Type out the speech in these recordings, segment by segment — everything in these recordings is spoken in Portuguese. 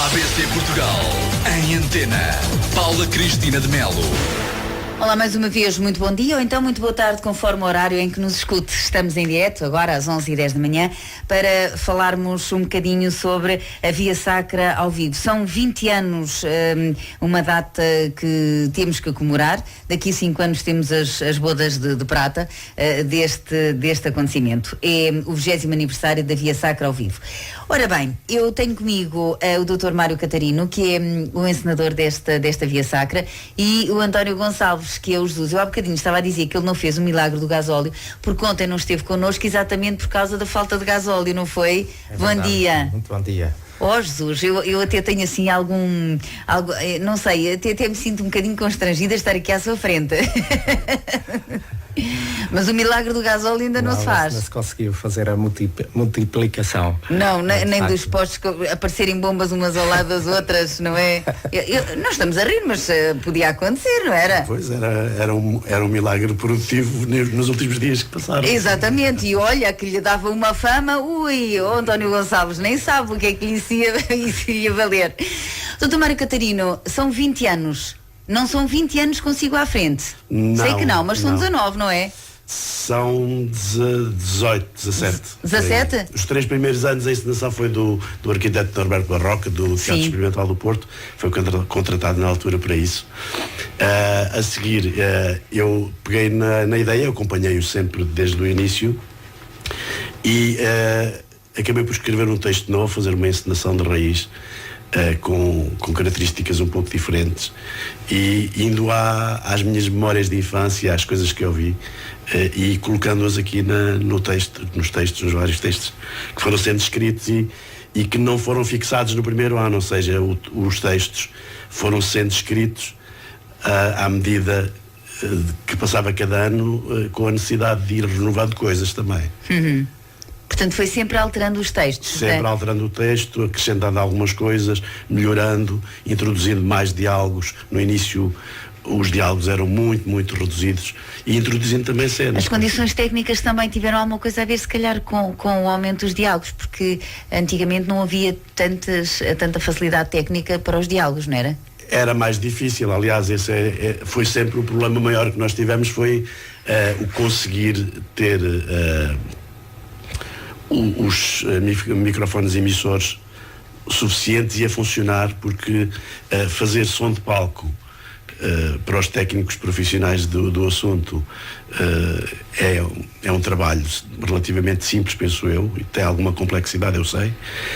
ABC Portugal, em antena. Paula Cristina de Melo. Olá, mais uma vez, muito bom dia ou então muito boa tarde, conforme o horário em que nos escute. Estamos em direto, agora às 11h10 da manhã, para falarmos um bocadinho sobre a Via Sacra ao vivo. São 20 anos, uma data que temos que comemorar. Daqui a 5 anos temos as bodas de prata deste acontecimento. É o 20º aniversário da Via Sacra ao vivo. Ora bem, eu tenho comigo o Dr. Mário Catarino, que é o encenador desta Via Sacra, e o António Gonçalves, que é o Jesus. Eu há bocadinho estava a dizer que ele não fez o milagre do gasóleo, porque ontem não esteve connosco exatamente por causa da falta de gasóleo, não foi? É verdade. Bom dia. Muito bom dia. Oh Jesus, eu até tenho assim algo, não sei, até me sinto um bocadinho constrangida de estar aqui à sua frente. Mas o milagre do gasóleo ainda não se faz. Não se conseguiu fazer a multiplicação. Não, nem dos postos aparecerem bombas umas ao lado das outras, não é? Nós estamos a rir, mas podia acontecer, não era? Pois, era um milagre produtivo nos últimos dias que passaram. Exatamente, e olha, que lhe dava uma fama, o António Gonçalves nem sabe o que é que isso ia valer. Doutor Mário Catarino, são 20 anos. Não são 20 anos consigo à frente. Não, sei que não, mas são não. 19, não é? São 18, 17. 17? Os 3 primeiros anos a encenação foi do arquiteto Norberto Barroca, do Teatro Experimental do Porto. Foi contratado na altura para isso. A seguir, eu peguei na ideia, eu acompanhei-o sempre desde o início e acabei por escrever um texto novo, fazer uma encenação de raiz. Com características um pouco diferentes e indo às minhas memórias de infância, às coisas que eu vi e colocando-as aqui nos vários textos que foram sendo escritos e que não foram fixados no primeiro ano, ou seja, os textos foram sendo escritos à medida que passava cada ano, com a necessidade de ir renovando coisas também. Uhum. Portanto, foi sempre alterando os textos. Sempre alterando o texto, acrescentando algumas coisas, melhorando, introduzindo mais diálogos. No início os diálogos eram muito, muito reduzidos e introduzindo também cenas. As condições técnicas também tiveram alguma coisa a ver, se calhar, com o aumento dos diálogos, porque antigamente não havia tanta facilidade técnica para os diálogos, não era? Era mais difícil, aliás, esse foi sempre o problema maior que nós tivemos, foi o conseguir ter os microfones emissores suficientes e a funcionar, porque fazer som de palco para os técnicos profissionais do assunto é um trabalho relativamente simples, penso eu, e tem alguma complexidade, eu sei,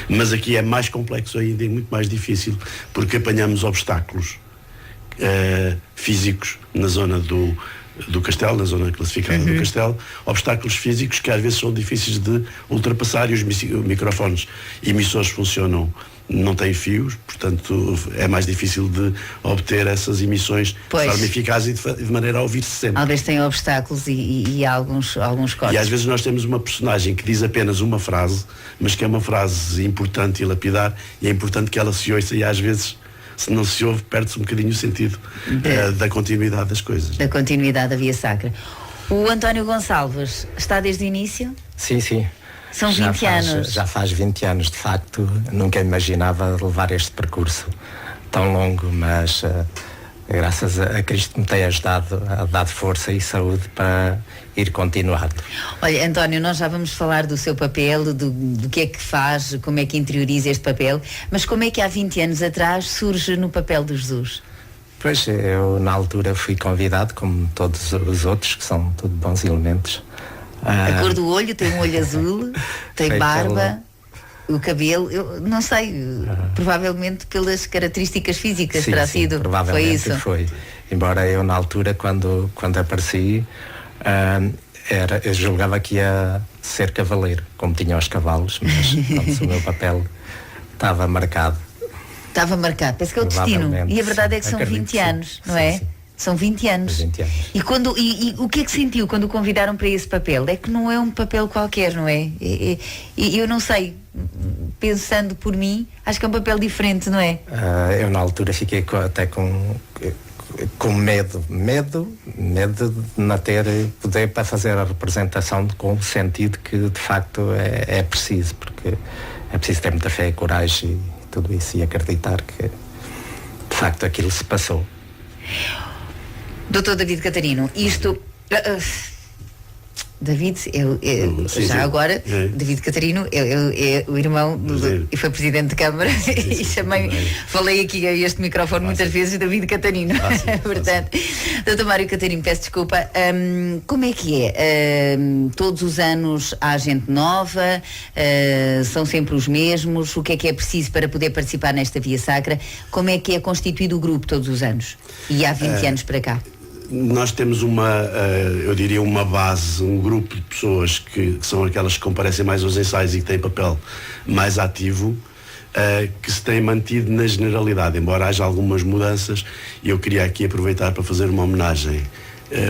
mas aqui é mais complexo ainda e muito mais difícil, porque apanhamos obstáculos físicos na zona do castelo, na zona classificada do castelo, obstáculos físicos que às vezes são difíceis de ultrapassar, e os microfones emissores funcionam, não têm fios, portanto é mais difícil de obter essas emissões de forma eficaz e de maneira a ouvir-se sempre. Às vezes tem obstáculos e há alguns cortes. E às vezes nós temos uma personagem que diz apenas uma frase, mas que é uma frase importante e lapidar, e é importante que ela se ouça, e às vezes, se não se ouve, perde-se um bocadinho o sentido da continuidade das coisas. Da continuidade da Via Sacra. O António Gonçalves está desde o início? Sim, sim. São 20 anos. Já faz 20 anos, de facto. Nunca imaginava levar este percurso tão longo, mas graças a Cristo me tem ajudado, a dar força e saúde para ir continuando. Olha, António, nós já vamos falar do seu papel, do que é que faz, como é que interioriza este papel, mas como é que há 20 anos atrás surge no papel do Jesus? Pois, eu na altura fui convidado, como todos os outros, que são tudo bons elementos. A cor do olho, tem um olho azul, tem barba, o cabelo, eu não sei, provavelmente pelas características físicas terá sido. Provavelmente foi isso? Foi. Embora eu na altura, quando apareci, eu julgava que ia ser cavaleiro, como tinha os cavalos, mas pronto, o meu papel estava marcado. Estava marcado, parece que é o destino. E a verdade é que são 20 anos, não é? São 20 anos. 20 anos. E o que é que sentiu quando o convidaram para esse papel? É que não é um papel qualquer, não é? E eu não sei, pensando por mim, acho que é um papel diferente, não é? Eu na altura fiquei até com medo de não ter poder para fazer a representação com o sentido que de facto é preciso, porque é preciso ter muita fé, coragem e tudo isso e acreditar que de facto aquilo se passou. Dr. David Catarino, isto... David, já agora, David Catarino é o irmão e foi presidente de Câmara e chamei, falei aqui a este microfone muitas vezes David Catarino. Portanto, Dr. Mário Catarino, peço desculpa. Como é que é? Todos os anos há gente nova, são sempre os mesmos? O que é preciso para poder participar nesta Via Sacra? Como é que é constituído o grupo todos os anos? E há 20 anos para cá? Nós temos eu diria uma base, um grupo de pessoas que são aquelas que comparecem mais aos ensaios e que têm papel mais ativo, que se têm mantido na generalidade, embora haja algumas mudanças, e eu queria aqui aproveitar para fazer uma homenagem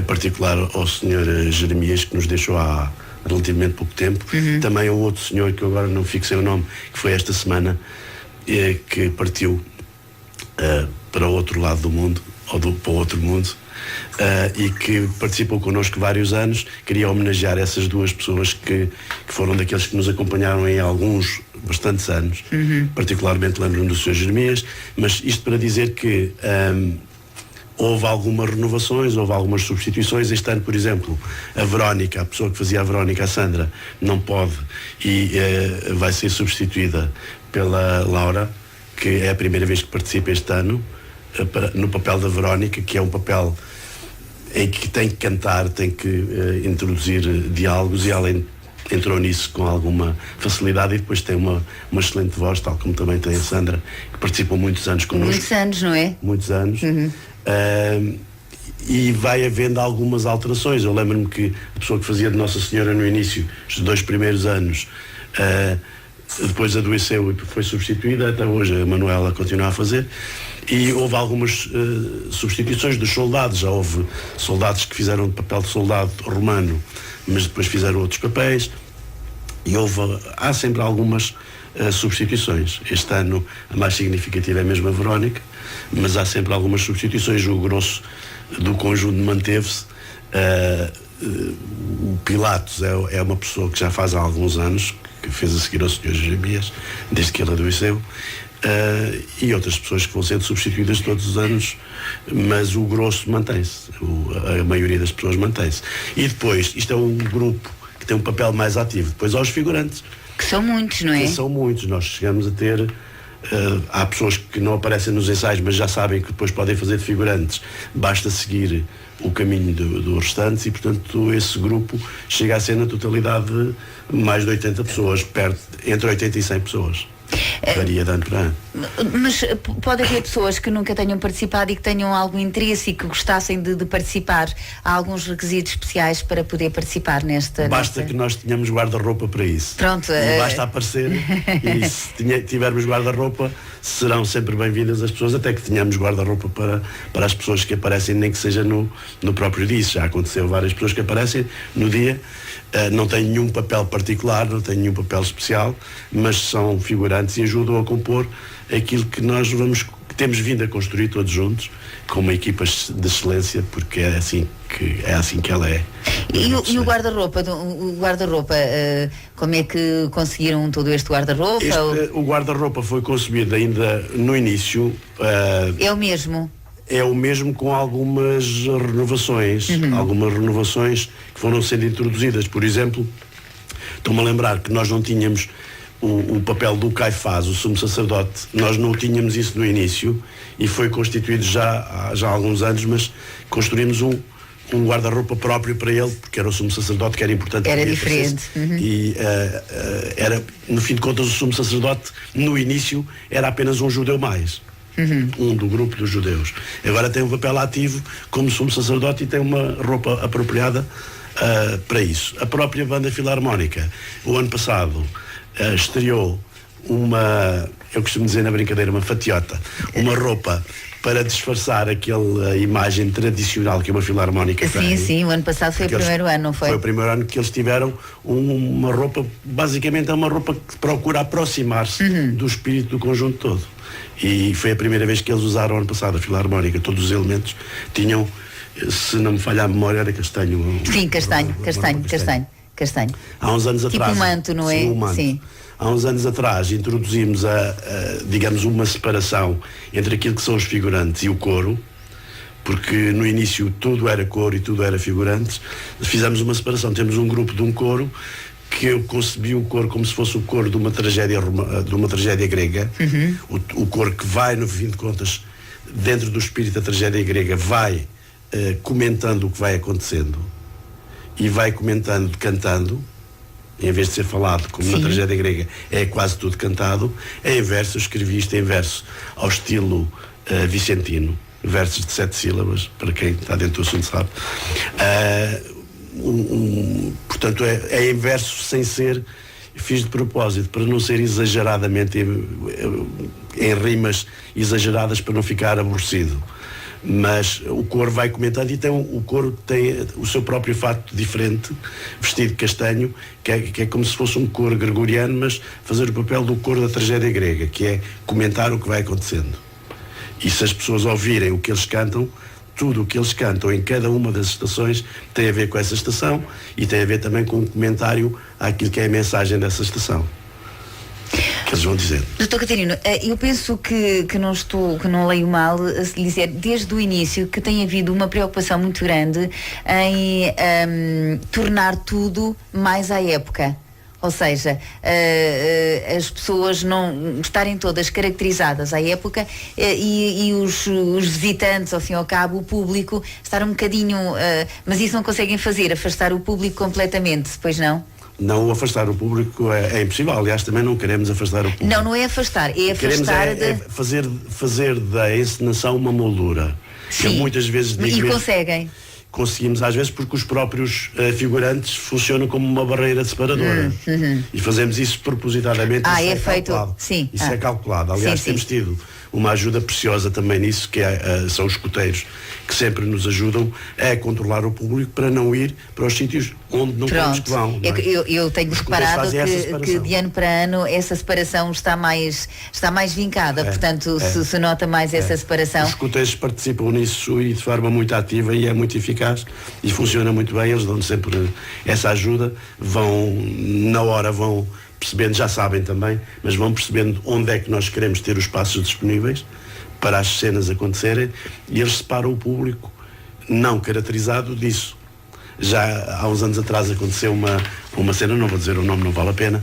particular ao Sr. Jeremias, que nos deixou há relativamente pouco tempo, também ao outro senhor, que eu agora não fixei o nome, que foi esta semana, que partiu para o outro lado do mundo, ou para o outro mundo, e que participou connosco vários anos. Queria homenagear essas duas pessoas que foram daqueles que nos acompanharam em alguns, bastantes anos. Particularmente lembro-me do Sr. Jeremias, mas isto para dizer que houve algumas renovações, houve algumas substituições. Este ano, por exemplo, a Verónica, a pessoa que fazia a Verónica, a Sandra, não pode e vai ser substituída pela Laura, que é a primeira vez que participa este ano no papel da Verónica, que é um papel em que tem que cantar, tem que introduzir diálogos, e ela entrou nisso com alguma facilidade, e depois tem uma excelente voz, tal como também tem a Sandra, que participou muitos anos connosco. Muitos anos, não é? Muitos anos. E vai havendo algumas alterações. Eu lembro-me que a pessoa que fazia de Nossa Senhora no início, os 2 primeiros anos, depois adoeceu e foi substituída. Até hoje a Manuela continua a fazer. E houve algumas substituições dos soldados. Já houve soldados que fizeram o papel de soldado romano, mas depois fizeram outros papéis. E há sempre algumas substituições. Este ano a mais significativa é mesmo a Verónica, mas há sempre algumas substituições. O grosso do conjunto manteve-se. O Pilatos é uma pessoa que já faz há alguns anos, que fez a seguir ao Sr. Jeremias, desde que ele adoeceu. E outras pessoas que vão sendo substituídas todos os anos, mas o grosso mantém-se, a maioria das pessoas mantém-se. E depois, isto é um grupo que tem um papel mais ativo. Depois há os figurantes, que são muitos, não é? Que são muitos. Nós chegamos a ter há pessoas que não aparecem nos ensaios, mas já sabem que depois podem fazer de figurantes, basta seguir o caminho dos restantes, e portanto esse grupo chega a ser na totalidade mais de 80 pessoas, entre 80 e 100 pessoas. Varia de ano para ano. Mas pode haver pessoas que nunca tenham participado e que tenham algum interesse e que gostassem de participar. Há alguns requisitos especiais para poder participar nesta... Basta que nós tenhamos guarda-roupa para isso. Pronto. Não basta aparecer, e se tivermos guarda-roupa, serão sempre bem-vindas as pessoas, até que tenhamos guarda-roupa para as pessoas que aparecem, nem que seja no próprio dia. Já aconteceu várias pessoas que aparecem no dia, não têm nenhum papel particular, não têm nenhum papel especial, mas são figurantes e ajudam a compor aquilo que nós temos vindo a construir todos juntos, com uma equipa de excelência, porque é assim que ela é. E o guarda-roupa, como é que conseguiram todo este guarda-roupa? O guarda-roupa foi concebido ainda no início. É o mesmo? É o mesmo, com algumas renovações, algumas renovações que foram sendo introduzidas. Por exemplo, estou-me a lembrar que nós não tínhamos o papel do Caifás, o sumo sacerdote, nós não tínhamos isso no início, e foi constituído já há alguns anos, mas construímos um guarda-roupa próprio para ele, porque era o sumo sacerdote, que era importante. Era diferente. E era, no fim de contas, o sumo sacerdote, no início, era apenas um judeu mais. Um do grupo dos judeus. Agora tem um papel ativo como sumo sacerdote e tem uma roupa apropriada para isso. A própria banda filarmónica, o ano passado, estreou eu costumo dizer na brincadeira, uma fatiota, uma roupa para disfarçar aquela imagem tradicional que uma filarmónica tem. Sim, o ano passado foi o primeiro ano, não foi? Foi o primeiro ano que eles tiveram uma roupa, basicamente é uma roupa que procura aproximar-se do espírito do conjunto todo. E foi a primeira vez que eles usaram ano passado a filarmónica. Todos os elementos tinham, se não me falha a memória, era castanho. Sim, castanho. Há uns anos atrás. Tipo um manto, não é? Sim, um manto. Sim. há uns anos atrás introduzimos digamos, uma separação entre aquilo que são os figurantes e o coro, porque no início tudo era coro e tudo era figurantes. Fizemos uma separação, temos um grupo de um coro que eu concebi o coro como se fosse o coro de uma tragédia grega. O coro que vai, no fim de contas, dentro do espírito da tragédia grega, vai comentando o que vai acontecendo e vai comentando cantando, em vez de ser falado como na tragédia grega, é quase tudo cantado. É em verso, eu escrevi isto em verso ao estilo vicentino, versos de 7 sílabas, para quem está dentro do assunto sabe. Portanto, é em verso sem ser, fiz de propósito, para não ser exageradamente em rimas exageradas, para não ficar aborrecido. Mas o coro vai comentando, e o coro tem o seu próprio fato diferente, vestido de castanho, que é como se fosse um coro gregoriano, mas fazer o papel do coro da tragédia grega, que é comentar o que vai acontecendo. E se as pessoas ouvirem o que eles cantam, tudo o que eles cantam em cada uma das estações tem a ver com essa estação, e tem a ver também com um comentário àquilo que é a mensagem dessa estação, que eles vão dizer. Doutor Catarino, eu penso que não leio mal se dizer desde o início que tem havido uma preocupação muito grande em tornar tudo mais à época. Ou seja, as pessoas não estarem todas caracterizadas à época, e os visitantes, ao fim e ao cabo, o público, estar um bocadinho... mas isso não conseguem fazer, afastar o público completamente, pois não? Não afastar o público é impossível. Aliás, também não queremos afastar o público. Não é afastar, é afastar fazer da encenação uma moldura. Sim. Eu muitas vezes digo... E conseguem? Conseguimos às vezes, porque os próprios figurantes funcionam como uma barreira separadora. E fazemos isso propositadamente. Isso é feito. Calculado. Sim. Isso é calculado. Aliás, temos tido uma ajuda preciosa também nisso, que são os escuteiros, que sempre nos ajudam a controlar o público para não ir para os sítios onde não queremos que vão. Não é? Eu tenho reparado que de ano para ano essa separação está mais vincada, portanto se nota mais essa separação. Os escuteiros participam nisso e de forma muito ativa, e é muito eficaz e funciona muito bem. Eles dão sempre essa ajuda, na hora vão percebendo, já sabem também, mas vão percebendo onde é que nós queremos ter os espaços disponíveis para as cenas acontecerem, e eles separam o público não caracterizado disso. Já há uns anos atrás aconteceu uma cena, não vou dizer o nome, não vale a pena,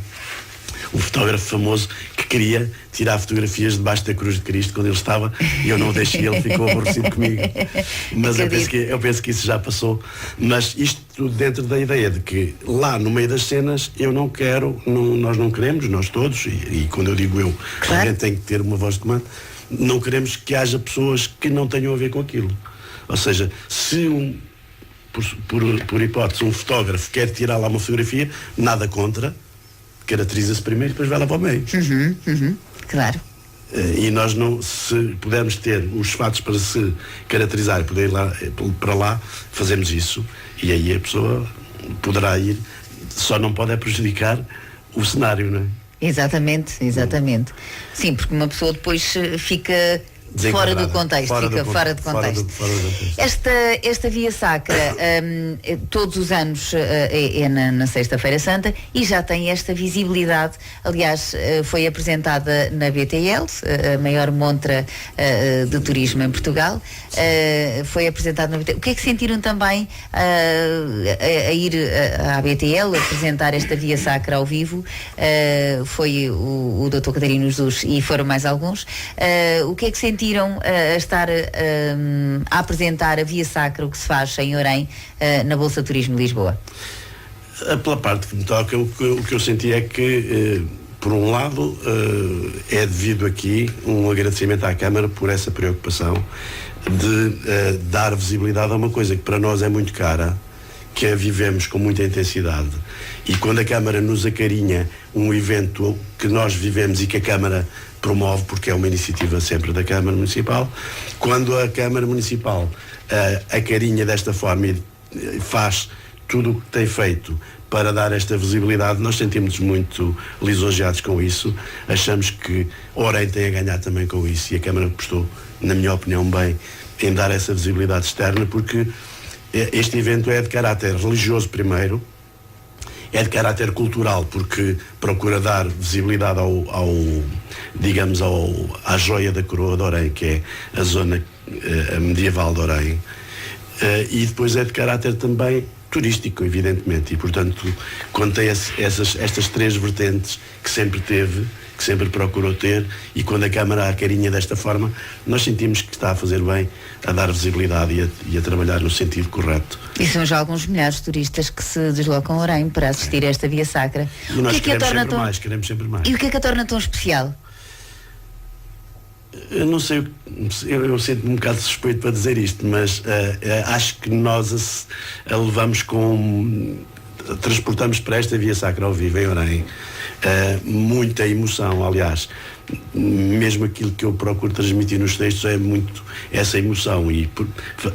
um fotógrafo famoso que queria tirar fotografias debaixo da cruz de Cristo quando ele estava, e eu não o deixei, ele ficou aborrecido comigo. Mas eu penso que isso já passou. Mas isto tudo dentro da ideia de que lá no meio das cenas nós não queremos, nós todos, e quando eu digo eu, a gente tem que ter uma voz de comando, não queremos que haja pessoas que não tenham a ver com aquilo. Ou seja, se por hipótese um fotógrafo quer tirar lá uma fotografia, nada contra, caracteriza-se primeiro e depois vai lá para o meio. Claro. E nós se pudermos ter os fatos para se caracterizar e poder ir lá, para lá, fazemos isso, e aí a pessoa poderá ir, só não pode prejudicar o cenário, não é? Exatamente. Sim, porque uma pessoa depois fica fora do contexto, fora de contexto. Esta Via Sacra, todos os anos é na Sexta-feira Santa, e já tem esta visibilidade. Aliás, foi apresentada na BTL, a maior montra de turismo em Portugal. Foi apresentada na BTL. O que é que sentiram também a ir à BTL apresentar esta Via Sacra ao vivo? Foi o Dr. Catarino Jesus e foram mais alguns. O que é que sentiram a estar a apresentar a Via Sacra, o que se faz em Orém, na Bolsa de Turismo de Lisboa? Pela parte que me toca, o que eu senti é que, por um lado, é devido aqui um agradecimento à Câmara por essa preocupação de dar visibilidade a uma coisa que para nós é muito cara, que a vivemos com muita intensidade. E quando a Câmara nos acarinha um evento que nós vivemos e que a Câmara promove, porque é uma iniciativa sempre da Câmara Municipal, quando a Câmara Municipal acarinha desta forma e faz tudo o que tem feito para dar esta visibilidade, nós sentimos-nos muito lisonjeados com isso. Achamos que Orém tem a ganhar também com isso, e a Câmara prestou, na minha opinião, bem em dar essa visibilidade externa, porque este evento é de caráter religioso primeiro, é de caráter cultural, porque procura dar visibilidade à joia da coroa de Orem, que é a zona medieval de Orem. E depois é de caráter também turístico, evidentemente, e portanto quando tem estas três vertentes que sempre teve, que sempre procurou ter, e quando a Câmara a carinha desta forma, nós sentimos que está a fazer bem, a dar visibilidade e a trabalhar no sentido correto. E são já alguns milhares de turistas que se deslocam a Orem para assistir a esta Via Sacra. E nós queremos sempre mais. E o que é que a torna tão especial? Eu não sei, eu sinto-me um bocado suspeito para dizer isto, mas acho que nós a levamos transportamos para esta Via Sacra ao vivo em Orem muita emoção. Aliás, mesmo aquilo que eu procuro transmitir nos textos é muito essa emoção, e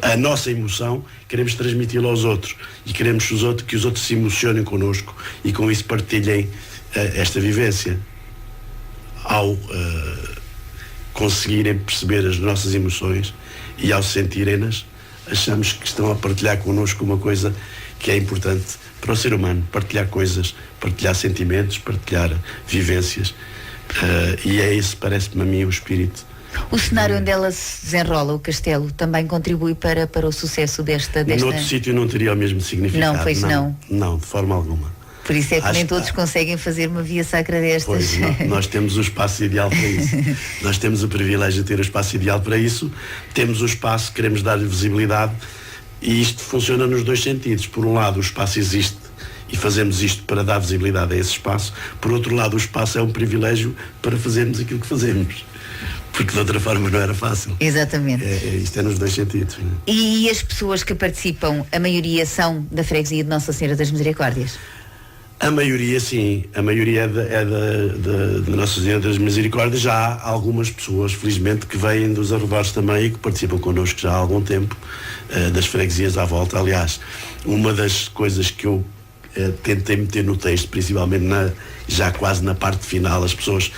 a nossa emoção queremos transmiti-la aos outros, e queremos que os outros se emocionem connosco e com isso partilhem esta vivência. Ao conseguirem perceber as nossas emoções e ao sentirem-nas, achamos que estão a partilhar connosco uma coisa que é importante para o ser humano: partilhar coisas, partilhar sentimentos, partilhar vivências, e é esse, parece-me a mim, o espírito. O cenário onde ela se desenrola, o castelo, também contribui para o sucesso desta... Noutro sítio não teria o mesmo significado. Não, pois não. Não, de forma alguma. Por isso é que nem todos conseguem fazer uma Via Sacra destas. Pois, nós temos o espaço ideal para isso. Nós temos o privilégio de ter o espaço ideal para isso. Temos o espaço, queremos dar-lhe visibilidade, e isto funciona nos dois sentidos. Por um lado, o espaço existe e fazemos isto para dar visibilidade a esse espaço. Por outro lado, o espaço é um privilégio para fazermos aquilo que fazemos, porque de outra forma não era fácil. Exatamente. Isto é nos dois sentidos. E as pessoas que participam, a maioria são da freguesia de Nossa Senhora das Misericórdias? A maioria, sim. A maioria é da Nossa Senhora das Misericórdias. Já há algumas pessoas, felizmente, que vêm dos arredores também e que participam connosco já há algum tempo, das freguesias à volta. Aliás, uma das coisas que eu tentei meter no texto, principalmente já quase na parte final, as pessoas,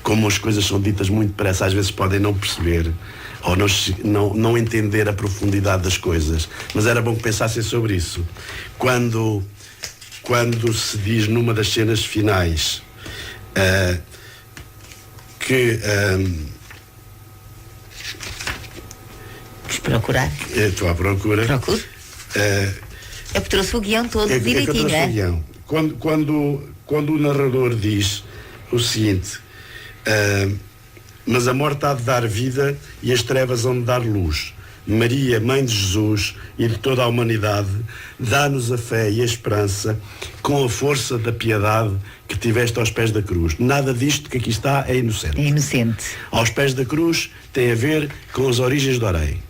como as coisas são ditas muito depressa, às vezes podem não perceber ou não entender a profundidade das coisas. Mas era bom que pensassem sobre isso. Quando se diz numa das cenas finais que... procurar? Estou à procura. Procure. É porque trouxe o guião todo direitinho, é? Guião. Quando o narrador diz o seguinte: mas a morte há de dar vida e as trevas hão de dar luz. Maria, Mãe de Jesus e de toda a humanidade, dá-nos a fé e a esperança com a força da piedade que tiveste aos pés da cruz. Nada disto que aqui está é inocente. É inocente. Aos pés da cruz tem a ver com as origens de Orem,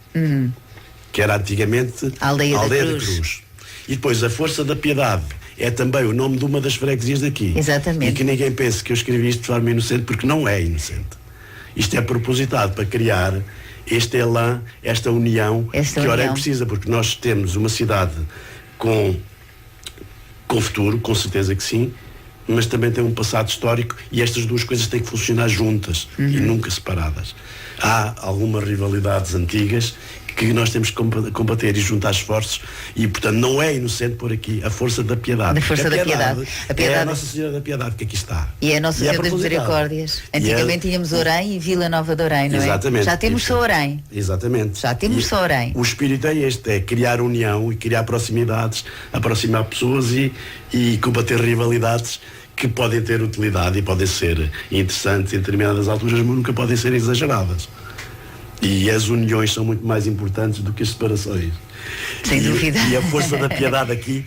que era antigamente a aldeia da cruz. E depois a força da piedade é também o nome de uma das freguesias daqui. Exatamente. E que ninguém pense que eu escrevi isto de forma inocente, porque não é inocente. Isto é propositado para criar este elan, esta união que Orem precisa, porque nós temos uma cidade com futuro, com certeza que sim, mas também tem um passado histórico, e estas duas coisas têm que funcionar juntas e nunca separadas. Há algumas rivalidades antigas que nós temos que combater e juntar esforços, e portanto não é inocente por aqui a força da piedade. A força da piedade. É a Nossa Senhora da Piedade que aqui está. E é a Nossa Senhora das Misericórdias. Antigamente tínhamos Orem e Vila Nova de Orem, não é? Exatamente. Já temos só Orem. Exatamente. Já temos só Orem. O espírito é este, é criar união e criar proximidades, aproximar pessoas e combater rivalidades que podem ter utilidade e podem ser interessantes em determinadas alturas, mas nunca podem ser exageradas. E as uniões são muito mais importantes do que as separações. Sem dúvida. E a força da piedade aqui,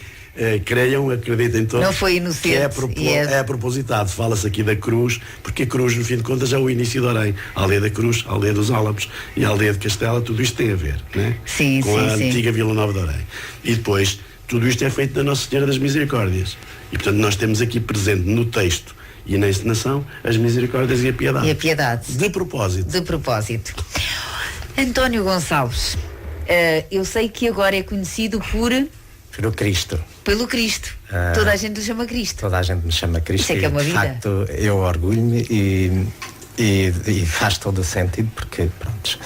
acreditem todos. Não foi inocente. É propositado. Fala-se aqui da cruz, porque a cruz, no fim de contas, é o início de Orem. A aldeia da Cruz, a aldeia dos Álamos e a aldeia de Castela, tudo isto tem a ver, né? Sim, com a antiga Vila Nova de Orem. E depois, tudo isto é feito da Nossa Senhora das Misericórdias. E, portanto, nós temos aqui presente no texto e na encenação as misericórdias e a piedade. E a piedade. De propósito. De propósito. António Gonçalves, eu sei que agora é conhecido pelo Cristo. Pelo Cristo. Toda a gente lhe chama Cristo. Toda a gente me chama Cristo. Isso é que é uma vida. De facto, eu orgulho-me E faz todo o sentido porque, pronto,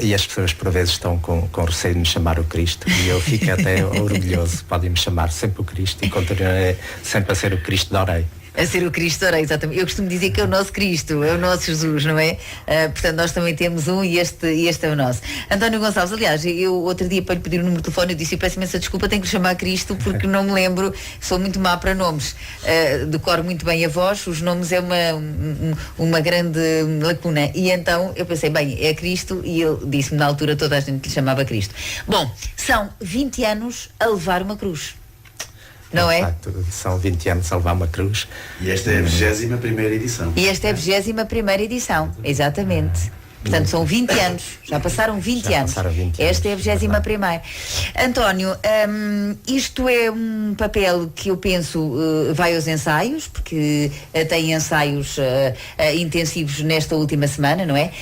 e as pessoas por vezes estão com receio de me chamar o Cristo e eu fico até orgulhoso, podem me chamar sempre o Cristo e continuarei sempre a ser o Cristo de Orei. A ser o Cristo, ora, exatamente. Eu costumo dizer que é o nosso Cristo, é o nosso Jesus, não é? Portanto, nós também temos um e este é o nosso. António Gonçalves, aliás, eu outro dia para lhe pedir o número de telefone, eu disse, eu peço imensa desculpa, tenho que lhe chamar Cristo porque não me lembro, sou muito má para nomes. Decoro muito bem a voz, os nomes é uma grande lacuna. E então eu pensei, bem, é Cristo, e ele disse-me na altura toda a gente lhe chamava Cristo. Bom, são 20 anos a levar uma cruz. Não é? Facto, são 20 anos a levar uma cruz. E esta é a 21ª edição. E esta é a 21ª edição, exatamente. Portanto, são 20 anos, já passaram 20 anos. Esta é a 21ª. António, isto é um papel que eu penso vai aos ensaios, porque tem ensaios intensivos nesta última semana, não é?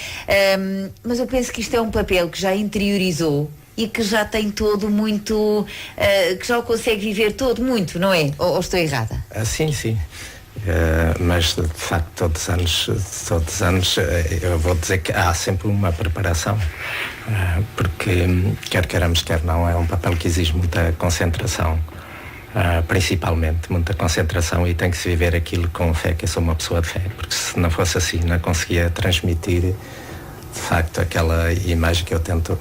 Mas eu penso que isto é um papel que já interiorizou e que já tem todo muito, que já o consegue viver todo muito, não é? Ou estou errada? Sim. Mas de facto todos os anos eu vou dizer que há sempre uma preparação, porque quer queiramos quer não, é um papel que exige muita concentração, principalmente muita concentração, e tem que se viver aquilo com fé, que eu sou uma pessoa de fé, porque se não fosse assim não conseguia transmitir de facto aquela imagem que eu tento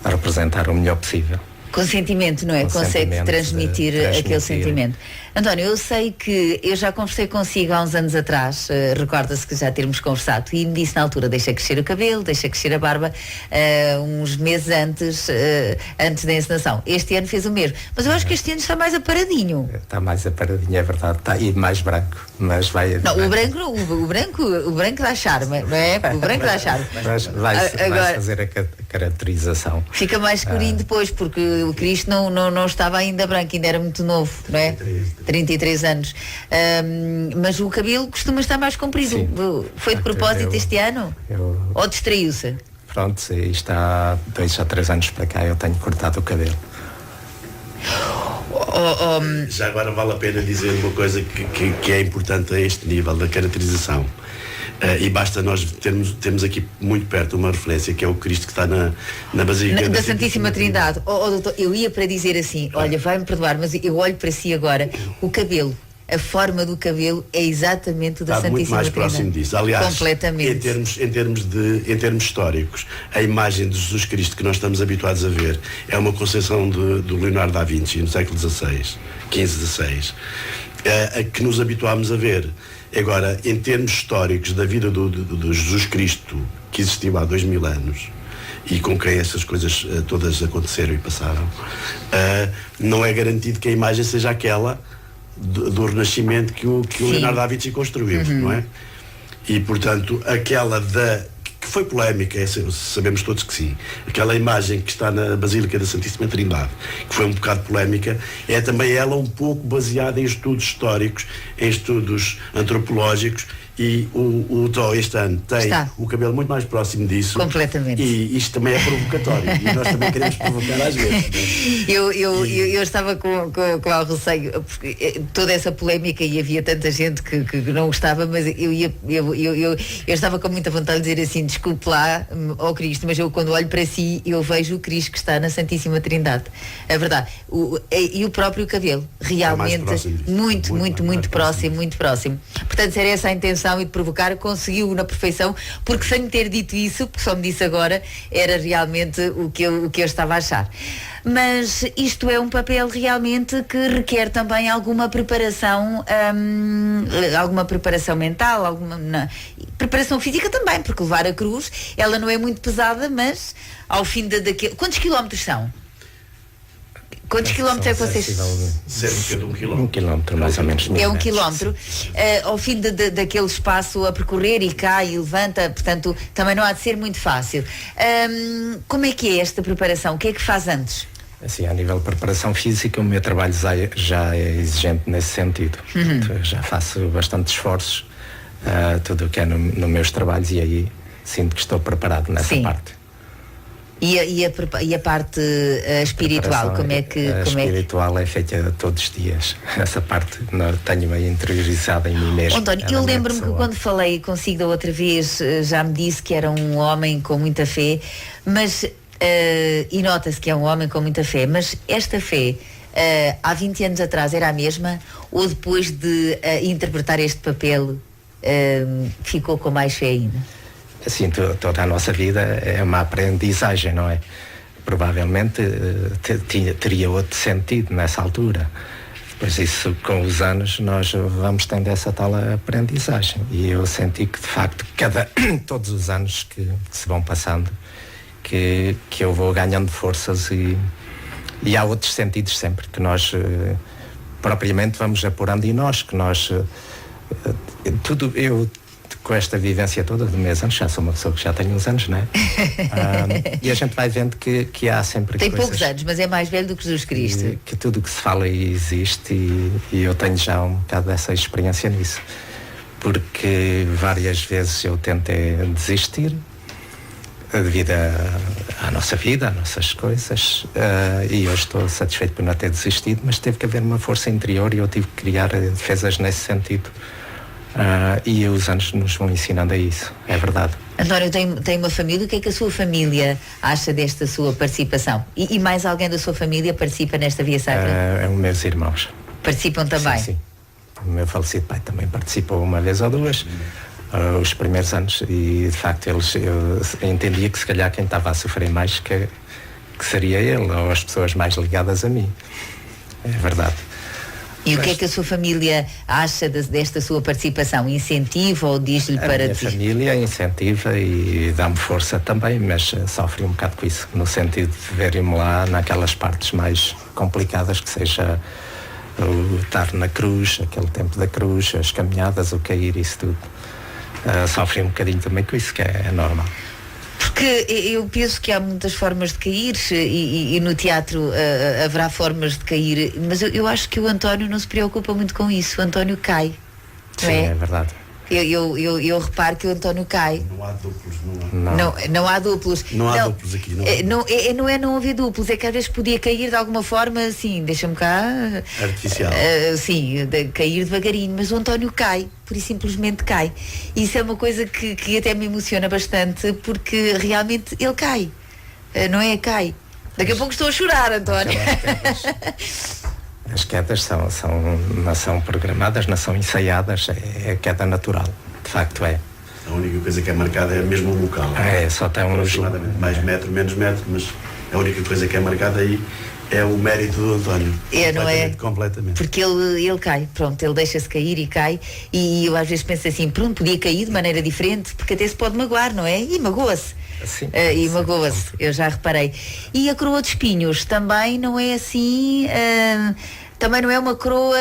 a representar o melhor possível. Com sentimento, não é? Consegue transmitir aquele sentimento. António, eu sei que eu já conversei consigo há uns anos atrás, recorda-se que já termos conversado, e me disse na altura, deixa crescer o cabelo, deixa crescer a barba, uns meses antes da encenação. Este ano fez o mesmo. Mas eu acho que este ano está mais aparadinho. Está mais aparadinho, é verdade. Está e mais branco, mas vai... Não, o branco dá charme, não é? O branco dá charme. Mas vai fazer a caracterização. Fica mais escurinho depois, porque o Cristo não estava ainda branco, ainda era muito novo, não é? 33 anos. Mas o cabelo costuma estar mais comprido. Sim. Foi de propósito este ano? Ou distraiu-se? Pronto, isto há 2 ou 3 anos para cá eu tenho cortado o cabelo. Já agora vale a pena dizer uma coisa que é importante a este nível da caracterização. E basta nós termos aqui muito perto uma referência que é o Cristo que está na Basílica da Santíssima Trindade. Doutor, eu ia para dizer assim, olha, vai-me perdoar, mas eu olho para si agora, o cabelo, a forma do cabelo é exatamente o da Santíssima Trindade. Muito mais próximo disso. Aliás, completamente. Em termos históricos, a imagem de Jesus Cristo que nós estamos habituados a ver é uma concepção do Leonardo da Vinci no século XVI, XVI, que nos habituámos a ver. Agora, em termos históricos da vida do Jesus Cristo, que existiu há 2000 anos e com quem essas coisas todas aconteceram e passaram, não é garantido que a imagem seja aquela do Renascimento que o Leonardo da Vinci construiu, não é? E, portanto, aquela que foi polémica, sabemos todos que sim, aquela imagem que está na Basílica da Santíssima Trindade, que foi um bocado polémica, é também ela um pouco baseada em estudos históricos, em estudos antropológicos, e o Tó este ano tem o cabelo muito mais próximo disso. Completamente. E isto também é provocatório. E nós também queremos provocar às vezes. Eu estava com algo receio, porque toda essa polémica, e havia tanta gente que não gostava, mas eu estava com muita vontade de dizer assim, desculpe lá, ó Cristo, mas eu quando olho para si, eu vejo o Cristo que está na Santíssima Trindade. É verdade. E o próprio cabelo, realmente, muito próximo. Portanto, era essa a intenção e de provocar, conseguiu na perfeição, porque sem me ter dito isso, porque só me disse agora, era realmente o que eu estava a achar. Mas isto é um papel realmente que requer também alguma preparação mental, alguma preparação física também, porque levar a cruz, ela não é muito pesada, mas ao fim daquele... Quantos quilómetros são? Quantos quilómetros é que vocês... Cerca de 1 quilómetro. 1 quilómetro, mais ou menos. É 1 quilómetro. Ao fim daquele espaço a percorrer e cai e levanta, portanto, também não há de ser muito fácil. Como é que é esta preparação? O que é que faz antes? Assim, a nível de preparação física, o meu trabalho já é exigente nesse sentido. Já faço bastante esforços, tudo o que é nos meus trabalhos, e aí sinto que estou preparado nessa parte. E a parte espiritual, como é que... espiritual é feita todos os dias. Essa parte não tenho aí interiorizada em mim mesmo. António, eu lembro-me que quando falei consigo da outra vez, já me disse que era um homem com muita fé, mas, e nota-se que é um homem com muita fé, mas esta fé, há 20 anos atrás era a mesma, ou depois de interpretar este papel, ficou com mais fé ainda? Assim, toda a nossa vida é uma aprendizagem, não é? Provavelmente teria outro sentido nessa altura. Depois isso, com os anos, nós vamos tendo essa tal aprendizagem. E eu senti que, de facto, todos os anos que se vão passando, que eu vou ganhando forças e há outros sentidos sempre que nós propriamente vamos apurando em nós, que nós... eu com esta vivência toda de meus anos, já sou uma pessoa que já tem uns anos, não é? E a gente vai vendo que há sempre tem coisas... poucos anos, mas é mais velho do que Jesus Cristo. Que tudo o que se fala existe e eu tenho já um bocado dessa experiência nisso. Porque várias vezes eu tentei desistir devido à nossa vida, às nossas coisas, e eu estou satisfeito por não ter desistido, mas teve que haver uma força interior e eu tive que criar defesas nesse sentido. E os anos nos vão ensinando a isso, é verdade. António, tem uma família, o que é que a sua família acha desta sua participação? E mais alguém da sua família participa nesta Via Sacra? Os meus irmãos. Participam também? Sim. O meu falecido pai também participou uma vez ou duas, os primeiros anos, e de facto eu entendia que se calhar quem estava a sofrer mais que seria ele, ou as pessoas mais ligadas a mim. É verdade. E o que é que a sua família acha desta sua participação? Incentiva ou diz-lhe para... A minha família incentiva e dá-me força também, mas sofre um bocado com isso, no sentido de verem-me lá naquelas partes mais complicadas, que seja o estar na cruz, aquele tempo da cruz, as caminhadas, o cair, isso tudo. Sofre um bocadinho também com isso, que é normal. Porque eu penso que há muitas formas de cair e no teatro haverá formas de cair, mas eu acho que o António não se preocupa muito com isso. O António cai. Sim, é verdade. Eu reparo que o António cai. Não há duplos, não há duplos. Não há duplos aqui. Não é não haver duplos, é que às vezes podia cair de alguma forma, assim, deixa-me cá... Artificial. Sim, cair devagarinho, mas o António cai, por isso simplesmente cai. E isso é uma coisa que até me emociona bastante, porque realmente ele cai. Não é? Cai. Daqui a pouco estou a chorar, António. As quedas não são programadas, não são ensaiadas, é queda natural, de facto é. A única coisa que é marcada é mesmo o local. Só tem aproximadamente mais metro, menos metro, mas a única coisa que é marcada aí é o mérito do António. Não é? Completamente. Porque ele cai, pronto, ele deixa-se cair e cai, e eu às vezes penso assim, pronto, podia cair de maneira diferente, porque até se pode magoar, não é? E magoa-se. Sim, e magoa-se, eu já reparei. E a coroa de espinhos também não é assim, também não é uma coroa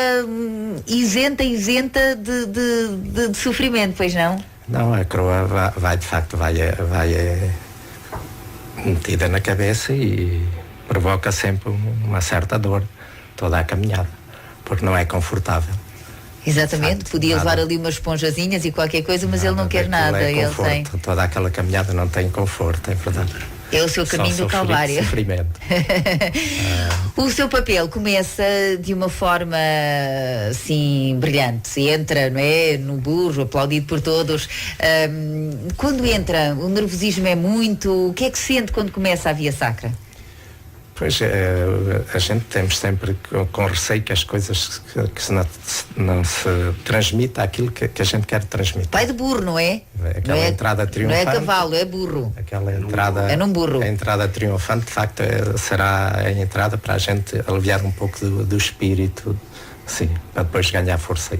isenta de sofrimento, pois não? Não, a coroa vai de facto, vai metida na cabeça e provoca sempre uma certa dor, toda a caminhada, porque não é confortável. Exatamente, facto, podia nada. levar ali umas esponjazinhas e qualquer coisa, mas ele não quer nada. É ele tem. Toda aquela caminhada não tem conforto, é verdade. É o seu caminho do Calvário. Sofrimento. O seu papel começa de uma forma assim brilhante, entra, não é, no burro, aplaudido por todos. Quando entra, o nervosismo é muito. O que é que sente quando começa a Via Sacra? Pois, a gente temos sempre com receio que as coisas que não se transmita aquilo que a gente quer transmitir. Vai de burro, não é? Aquela entrada triunfante. Não é cavalo, é burro. Aquela entrada... É num burro. A entrada triunfante, de facto, será a entrada para a gente aliviar um pouco do espírito, sim, para depois ganhar força e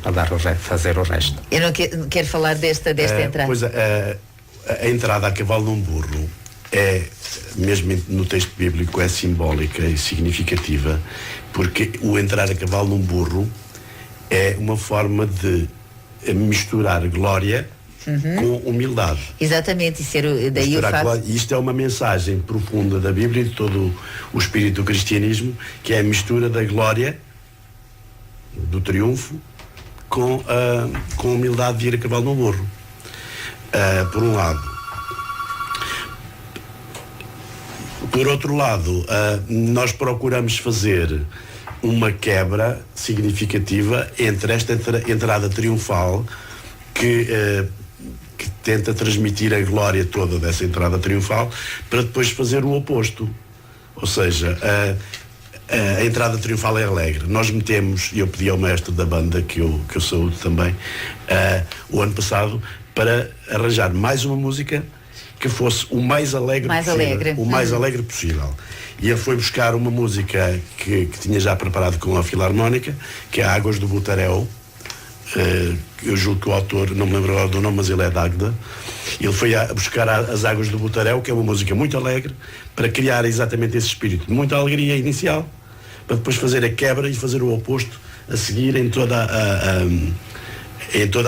para fazer o resto. Eu não quero falar desta entrada. Pois, a entrada a cavalo num burro é, mesmo no texto bíblico, é simbólica e significativa, porque o entrar a cavalo num burro é uma forma de misturar glória com humildade. Exatamente, e ser daí o facto... Isto é uma mensagem profunda da Bíblia e de todo o espírito do cristianismo, que é a mistura da glória, do triunfo, com a humildade de ir a cavalo no burro. Por um lado, Por outro lado, nós procuramos fazer uma quebra significativa entre esta entrada triunfal que tenta transmitir a glória toda dessa entrada triunfal, para depois fazer o oposto. Ou seja, a entrada triunfal é alegre. Nós metemos, e eu pedi ao mestre da banda, que eu saúdo também, o ano passado, para arranjar mais uma música que fosse o mais alegre possível. O mais alegre possível. E ele foi buscar uma música que tinha já preparado com a Filarmónica, que é Águas do Butarel. Eu julgo que o autor, não me lembro agora do nome, mas ele é de Águeda. Ele foi buscar as Águas do Butarel, que é uma música muito alegre, para criar exatamente esse espírito de muita alegria inicial, para depois fazer a quebra e fazer o oposto a seguir em toda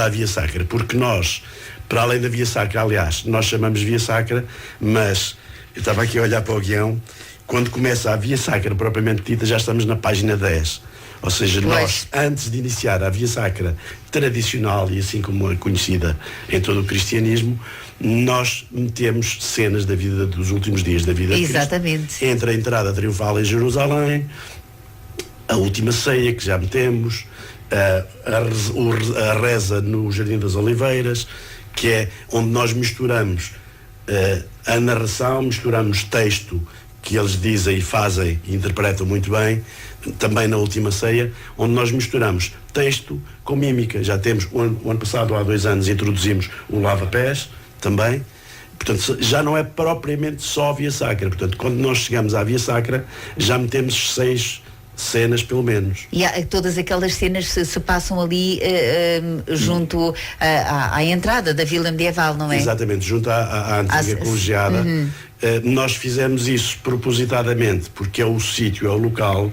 a Via Sacra. Porque nós, para além da Via Sacra, aliás, nós chamamos Via Sacra, mas eu estava aqui a olhar para o guião, quando começa a Via Sacra propriamente dita, já estamos na página 10. Ou seja, nós, antes de iniciar a Via Sacra tradicional e assim como é conhecida em todo o cristianismo, nós metemos cenas da vida dos últimos dias da vida de Cristo. Exatamente. Entre a entrada triunfal em Jerusalém, a última ceia que já metemos, a reza no Jardim das Oliveiras, que é onde nós misturamos a narração, misturamos texto que eles dizem e fazem e interpretam muito bem, também na última ceia, onde nós misturamos texto com mímica. Já temos, o ano passado, há 2 anos, introduzimos um lava-pés também. Portanto, já não é propriamente só a Via Sacra. Portanto, quando nós chegamos à Via Sacra, já metemos 6 cenas, pelo menos. E todas aquelas cenas se passam ali junto à entrada da Vila Medieval, não é? Exatamente, junto à antiga colegiada. Nós fizemos isso propositadamente, porque é o sítio, é o local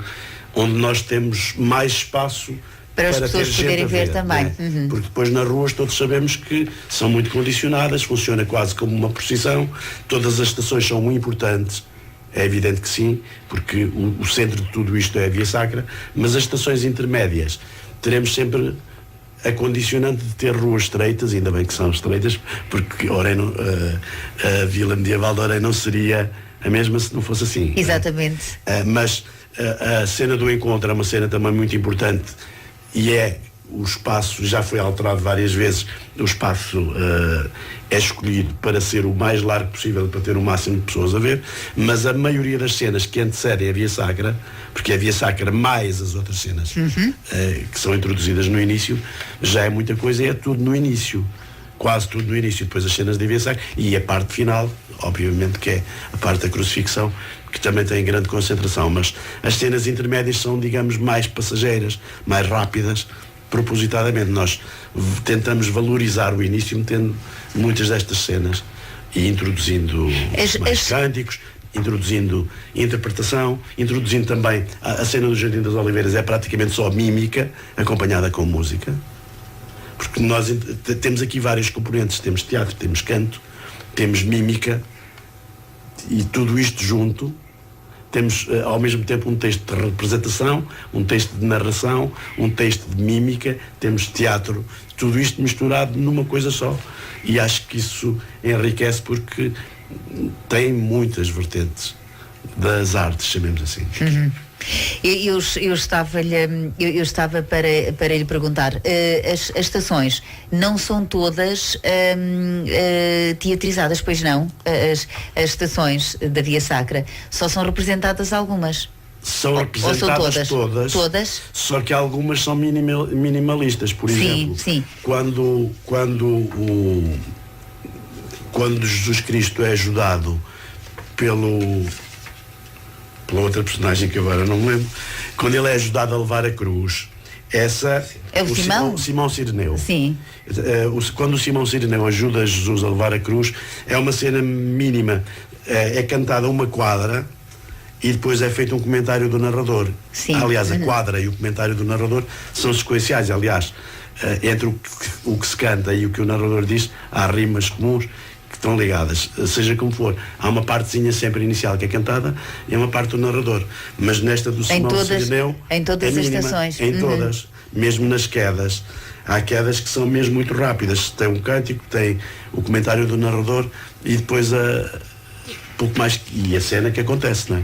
onde nós temos mais espaço para as pessoas poderem ver também. Né? Porque depois nas ruas todos sabemos que são muito condicionadas, funciona quase como uma procissão, todas as estações são muito importantes. É evidente que sim, porque o centro de tudo isto é a Via Sacra, mas as estações intermédias teremos sempre a condicionante de ter ruas estreitas, ainda bem que são estreitas, porque Oreno, a Vila Medieval de Oreno não seria a mesma se não fosse assim. Exatamente. Mas a cena do encontro é uma cena também muito importante e o espaço já foi alterado várias vezes, o espaço é escolhido para ser o mais largo possível, para ter o máximo de pessoas a ver, mas a maioria das cenas que antecedem a Via Sacra, porque a Via Sacra mais as outras cenas que são introduzidas no início, já é muita coisa e é tudo no início, quase tudo no início, depois as cenas da Via Sacra e a parte final, obviamente que é a parte da crucifixão, que também tem grande concentração, mas as cenas intermédias são, digamos, mais passageiras, mais rápidas. Propositadamente nós tentamos valorizar o início metendo muitas destas cenas e introduzindo mais cânticos, introduzindo interpretação, introduzindo também a cena do Jardim das Oliveiras é praticamente só mímica acompanhada com música, porque nós temos aqui vários componentes, temos teatro, temos canto, temos mímica e tudo isto junto. Temos ao mesmo tempo um texto de representação, um texto de narração, um texto de mímica, temos teatro, tudo isto misturado numa coisa só. E acho que isso enriquece porque tem muitas vertentes das artes, chamemos assim. Eu estava para lhe perguntar, as estações não são todas teatrizadas, pois não? As estações da Via Sacra só são representadas algumas? São representadas todas, só que algumas são minimalistas. Por exemplo, quando Jesus Cristo é ajudado pela outra personagem que agora não me lembro, quando ele é ajudado a levar a cruz, essa é o Simão Cireneu. Sim. Quando o Simão Cireneu ajuda Jesus a levar a cruz, é uma cena mínima, é cantada uma quadra e depois é feito um comentário do narrador. Sim. Aliás, a quadra e o comentário do narrador são sequenciais. Aliás, entre o que se canta e o que o narrador diz, há rimas comuns que estão ligadas, seja como for. Há uma partezinha sempre inicial que é cantada e uma parte do narrador. Mas nesta do Simão Cireneu, em todas as estações. Em todas, mesmo nas quedas. Há quedas que são mesmo muito rápidas. Tem um cântico, tem o comentário do narrador e depois pouco mais, e a cena que acontece, não é?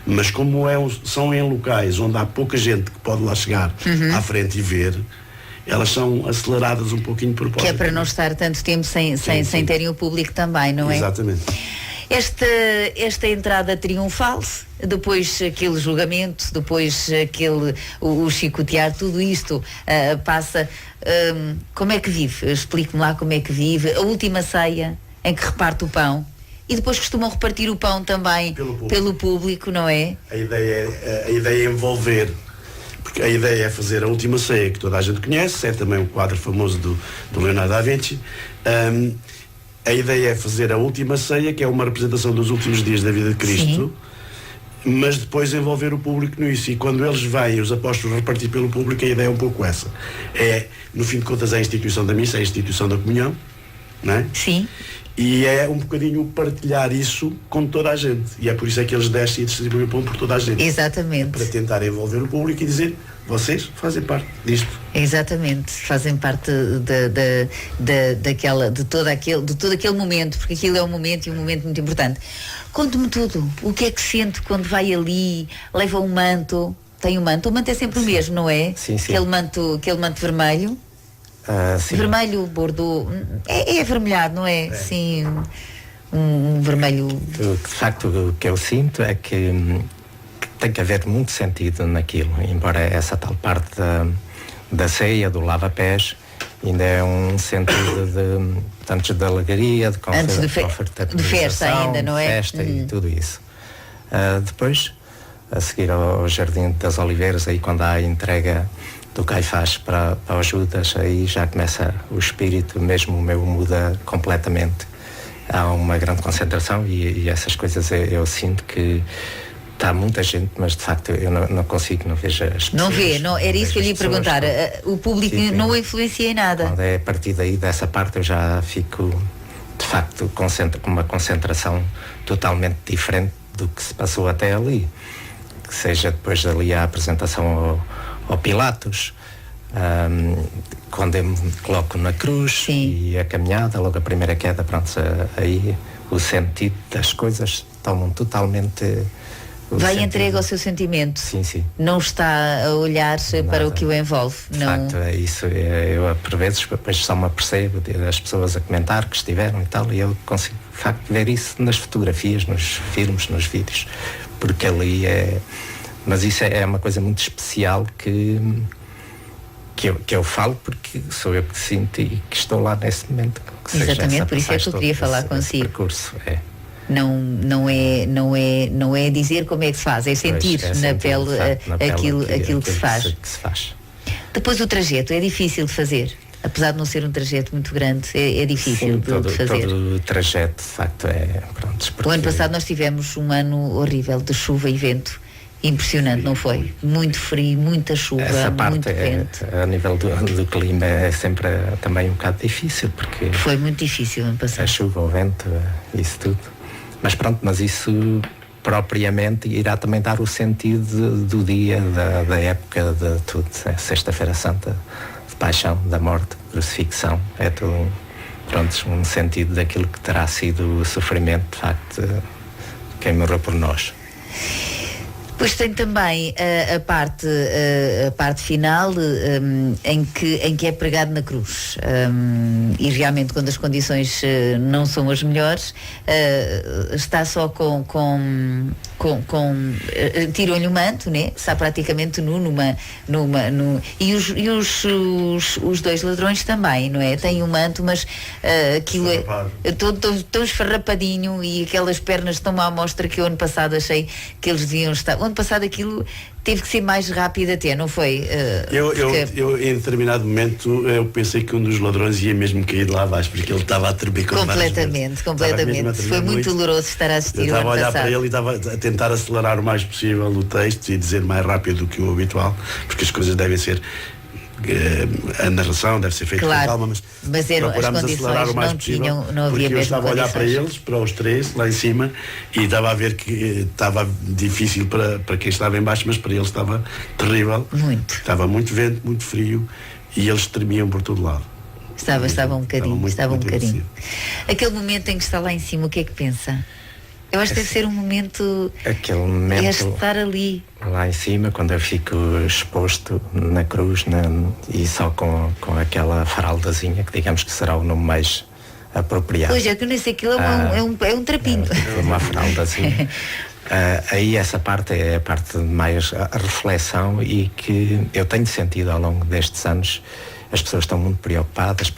Mas como são em locais onde há pouca gente que pode lá chegar à frente e ver, elas são aceleradas um pouquinho por propósito. Que é para não estar tanto tempo sem terem o público também, não é? Exatamente. Esta entrada triunfal, depois aquele julgamento, depois o chicotear, tudo isto passa. Como é que vive? Explique-me lá como é que vive. A última ceia em que reparte o pão. E depois costumam repartir o pão também pelo público, não é? A ideia é envolver, porque a ideia é fazer a última ceia que toda a gente conhece, é também o quadro famoso do Leonardo da Vinci. A ideia é fazer a última ceia, que é uma representação dos últimos dias da vida de Cristo, mas depois envolver o público nisso. E quando eles vêm, os apóstolos, repartir pelo público, a ideia é um pouco essa. No fim de contas, é a instituição da missa, é a instituição da comunhão, não é? Sim. E é um bocadinho partilhar isso com toda a gente. E é por isso é que eles descem e distribuem o pão por toda a gente. Exatamente. Para tentar envolver o público e dizer, vocês fazem parte disto. Exatamente, fazem parte de todo aquele momento, porque aquilo é um momento e um momento muito importante. Conte-me tudo, o que é que sente quando vai ali, leva um manto, tem um manto, o manto é sempre o mesmo, não é? Sim. Aquele manto vermelho. Sim. Vermelho, bordeaux, é avermelhado, não é? Sim, um vermelho. De facto, o que eu sinto é que tem que haver muito sentido naquilo, embora essa tal parte da ceia, do lava-pés, ainda é um sentido antes da alegria, de festa ainda, não é? Festa e tudo isso. Depois, a seguir ao Jardim das Oliveiras, aí quando há a entrega do Caifás para o Judas, aí já começa o espírito, mesmo o meu muda completamente. Há uma grande concentração e essas coisas eu sinto que está muita gente, mas de facto eu não consigo, não vejo as pessoas. Não vê, não, era isso que eu lhe ia perguntar. O público não o influencia em nada. Quando é a partir daí, dessa parte, eu já fico, de facto, com uma concentração totalmente diferente do que se passou até ali. Que seja depois dali a apresentação ao Pilatos, quando eu me coloco na cruz. Sim. E a caminhada, logo a primeira queda, pronto, aí o sentido das coisas tomam totalmente... Vai entregue ao seu sentimento. Sim. Não está a olhar para o que o envolve. De não. facto, é isso. Eu, por vezes, depois só me apercebo das pessoas a comentar que estiveram e tal, e eu consigo, de facto, ver isso nas fotografias, nos filmes, nos vídeos, porque ali é... Mas isso é uma coisa muito especial que eu falo porque sou eu que sinto e que estou lá nesse momento. Exatamente, por isso é que eu queria falar consigo. Percurso, Não é dizer como é que se faz, é sentir na pele aquilo que se faz. Depois o trajeto é difícil de fazer, apesar de não ser um trajeto muito grande, é difícil de fazer. Todo o trajeto, de facto, é... Pronto, porque... O ano passado nós tivemos um ano horrível de chuva e vento. Impressionante, não foi? Muito frio, muita chuva, essa parte muito vento. A nível do clima é sempre também um bocado difícil, porque... Foi muito difícil ano passado. A chuva, o vento, isso tudo. Mas pronto, mas isso propriamente irá também dar o sentido do dia, da época, de tudo. É Sexta-feira Santa, de paixão, da morte, crucifixão, é tudo um sentido daquilo que terá sido o sofrimento, de facto, de quem morreu por nós. Depois tem também a parte final em que é pregado na cruz. E realmente quando as condições não são as melhores, está só tiram-lhe o manto, né? Está praticamente nu e os dois ladrões também, não é? Tem o manto, mas aquilo é tão esfarrapadinho e aquelas pernas estão à mostra que eu ano passado achei que eles deviam estar. O ano passado aquilo teve que ser mais rápido até, não foi? Eu em determinado momento eu pensei que um dos ladrões ia mesmo cair de lá abaixo, porque ele estava a tremer completamente. Foi muito doloroso estar a assistir. Eu estava a olhar para ele e estava a tentar acelerar o mais possível o texto e dizer mais rápido do que o habitual, porque as coisas devem ser a narração deve ser feita com calma, mas procurámos acelerar o mais possível, porque eu estava a olhar para eles, para os três lá em cima, e estava a ver que estava difícil para quem estava em baixo, mas para eles estava terrível. Estava muito vento, muito frio, e eles tremiam por todo lado. Estava um bocadinho. Aquele momento em que está lá em cima, o que é que pensa? Eu acho que deve ser um momento, aquele momento é estar ali. Lá em cima, quando eu fico exposto na cruz, e só com aquela fraldazinha, que digamos que será o nome mais apropriado. Pois é, que eu nem sei, aquilo é um trapinho. Uma fraldazinha. Aí essa parte é a parte de mais a reflexão, e que eu tenho sentido ao longo destes anos. As pessoas estão muito preocupadas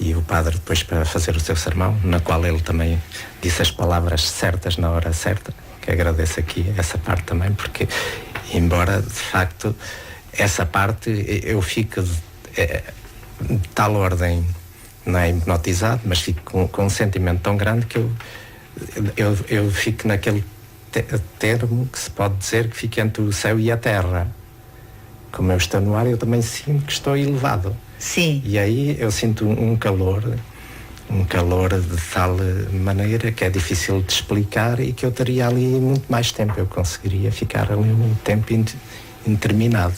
e o padre depois, para fazer o seu sermão, na qual ele também disse as palavras certas na hora certa, que agradeço aqui essa parte também, porque embora de facto essa parte eu fico de tal ordem, não é hipnotizado, mas fico com um sentimento tão grande que eu fico naquele termo que se pode dizer que fica entre o céu e a terra. Como eu estou no ar, eu também sinto que estou elevado. Sim. E aí eu sinto um calor de tal maneira que é difícil de explicar, e que eu teria ali muito mais tempo. Eu conseguiria ficar ali um tempo indeterminado,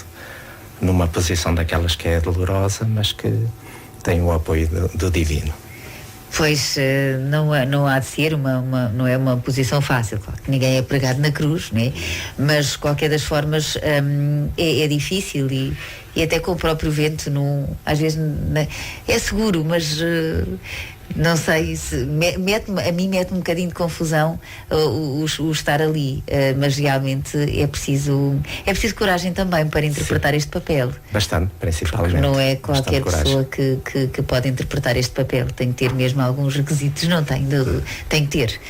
numa posição daquelas que é dolorosa, mas que tem o apoio do divino. Pois não há de ser não é uma posição fácil, claro que ninguém é pregado na cruz, né? Mas de qualquer das formas é difícil, e até com o próprio vento às vezes é seguro, mas não sei, a mim mete um bocadinho de confusão o estar ali, mas realmente é preciso coragem também para interpretar este papel. Bastante, principalmente. Não é qualquer pessoa que pode interpretar este papel, tem que ter mesmo alguns requisitos, não tem, tem que ter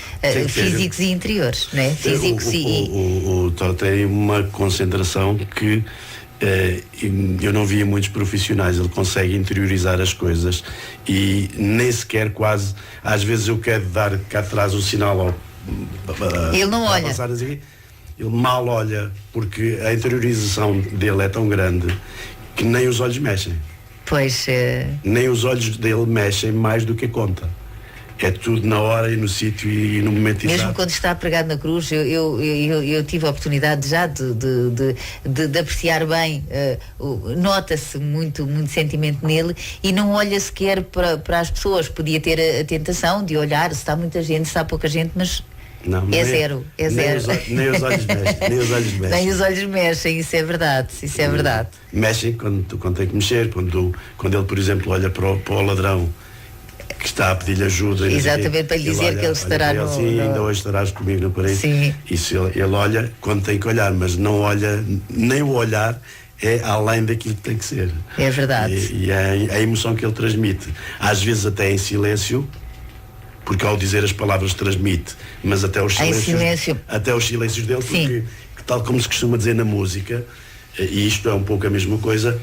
físicos e interiores, não é? Físicos o Thor tem uma concentração que eu não via muitos profissionais. Ele consegue interiorizar as coisas e nem sequer quase, às vezes eu quero dar cá atrás o sinal ele não olha, assim, ele mal olha, porque a interiorização dele é tão grande que nem os olhos mexem. Pois nem os olhos dele mexem mais do que a conta. É tudo na hora e no sítio e no momento exato. Mesmo quando está pregado na cruz, eu tive a oportunidade já de apreciar bem, nota-se muito sentimento nele, e não olha sequer para as pessoas. Podia ter a tentação de olhar se está muita gente, se está pouca gente, mas não, é zero. Nem os olhos mexem. Nem os olhos mexem, isso é verdade. Mexem quando tem que mexer, quando ele, por exemplo, olha para o ladrão que está a pedir-lhe ajuda. Exatamente, para lhe dizer que ele estará no... Sim, ainda hoje estarás comigo no paraíso. Sim. Isso ele olha quando tem que olhar, mas não olha, nem o olhar é além daquilo que tem que ser. É verdade. E a emoção que ele transmite, às vezes até em silêncio, porque ao dizer as palavras transmite, mas até os silêncios dele, porque tal como se costuma dizer na música, e isto é um pouco a mesma coisa,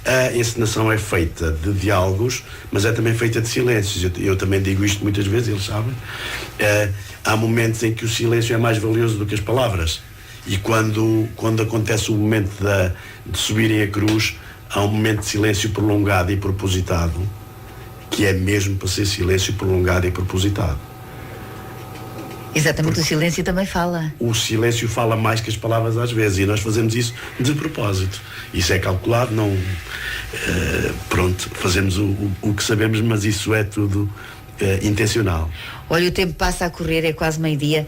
a encenação é feita de diálogos, mas é também feita de silêncios. Eu também digo isto muitas vezes, eles sabem. Há momentos em que o silêncio é mais valioso do que as palavras, e quando acontece o momento de subirem a cruz, há um momento de silêncio prolongado e propositado, que é mesmo para ser silêncio prolongado e propositado. Exatamente, o silêncio também fala. O silêncio fala mais que as palavras às vezes, e nós fazemos isso de propósito. Isso é calculado, não... pronto, fazemos o que sabemos, mas isso é tudo intencional. Olha, o tempo passa a correr, é quase meio-dia.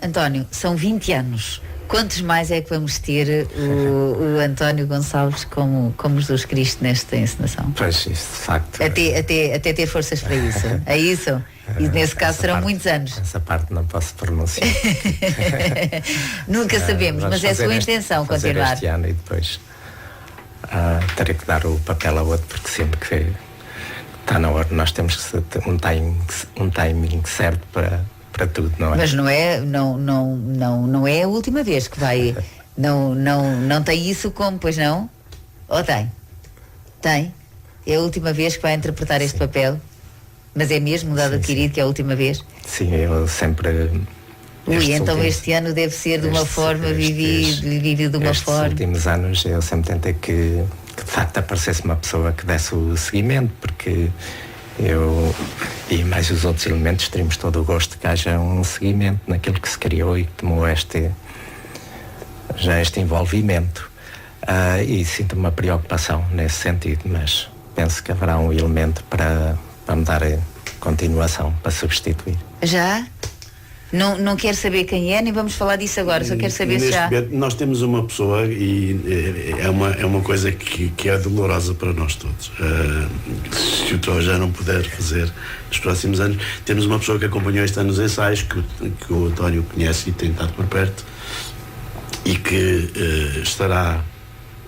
António, são 20 anos. Quantos mais é que vamos ter o António Gonçalves como Jesus Cristo nesta encenação? Pois, isso de facto... Até ter forças para isso, é isso? E nesse caso serão muitos anos. Essa parte não posso pronunciar. Nunca sabemos, mas é a sua intenção continuar. Este ano, e depois terei que dar o papel a outro, porque sempre que está na hora, nós temos que ter um timing certo para tudo, não é? Mas não é a última vez que vai. Não tem isso como, pois não? Ou tem? Tem. É a última vez que vai interpretar este papel? Mas é mesmo dado adquirido que é a última vez? Sim, eu sempre... Então este ano deve ser de uma forma, vivido de uma forma... Estes últimos anos eu sempre tentei que de facto aparecesse uma pessoa que desse o seguimento, porque eu e mais os outros elementos teríamos todo o gosto que haja um seguimento naquilo que se criou e que tomou este envolvimento. E sinto uma preocupação nesse sentido, mas penso que haverá um elemento para me dar continuação, para substituir. Já? Não quero saber quem é, nem vamos falar disso agora, só quero saber se já... Nós temos uma pessoa e é uma coisa que é dolorosa para nós todos. Se o Tó já não puder fazer nos próximos anos, temos uma pessoa que acompanhou este ano os ensaios, que o António conhece e tem estado por perto, e que estará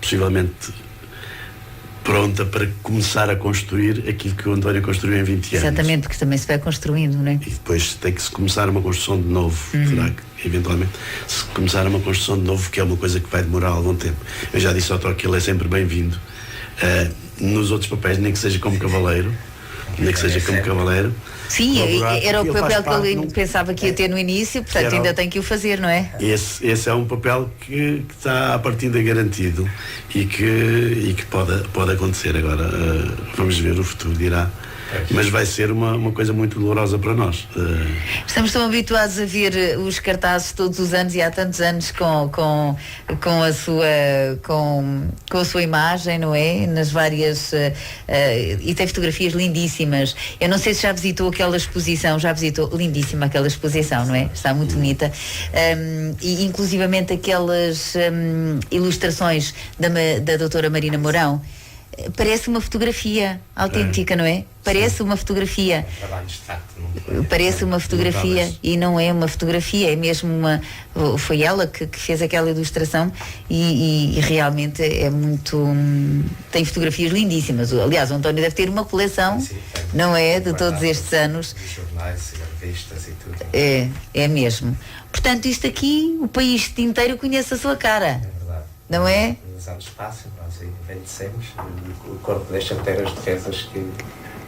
possivelmente pronta para começar a construir aquilo que o António construiu em 20 anos. Exatamente, porque também se vai construindo, não é? E depois tem que se começar uma construção de novo. Terá que, eventualmente, se começar uma construção de novo, que é uma coisa que vai demorar algum tempo. Eu já disse ao Tó que ele é sempre bem-vindo. Nos outros papéis, nem que seja como cavaleiro. Sim, era o papel que ele pensava que ia ter no início, portanto ainda tem que o fazer, não é? Esse é um papel que está à partida garantido e que pode acontecer. Agora vamos ver, o futuro dirá. Mas vai ser uma coisa muito dolorosa para nós. Estamos tão habituados a ver os cartazes todos os anos e há tantos anos com a sua imagem, não é? Nas várias e tem fotografias lindíssimas. Eu não sei se já visitou aquela exposição, lindíssima aquela exposição, não é? Está muito bonita. E inclusivamente aquelas ilustrações da doutora Marina Mourão. Parece uma fotografia autêntica, não é? Parece uma fotografia. Parece uma fotografia e não é uma fotografia, é mesmo foi ela que fez aquela ilustração e realmente é muito... tem fotografias lindíssimas. Aliás, o António deve ter uma coleção, não é? De todos estes anos. Jornais, revistas e tudo. É mesmo. Portanto, isto aqui, o país inteiro conhece a sua cara. É verdade. Não é? Os anos passam, nós envelhecemos, o corpo deixa de ter as defesas que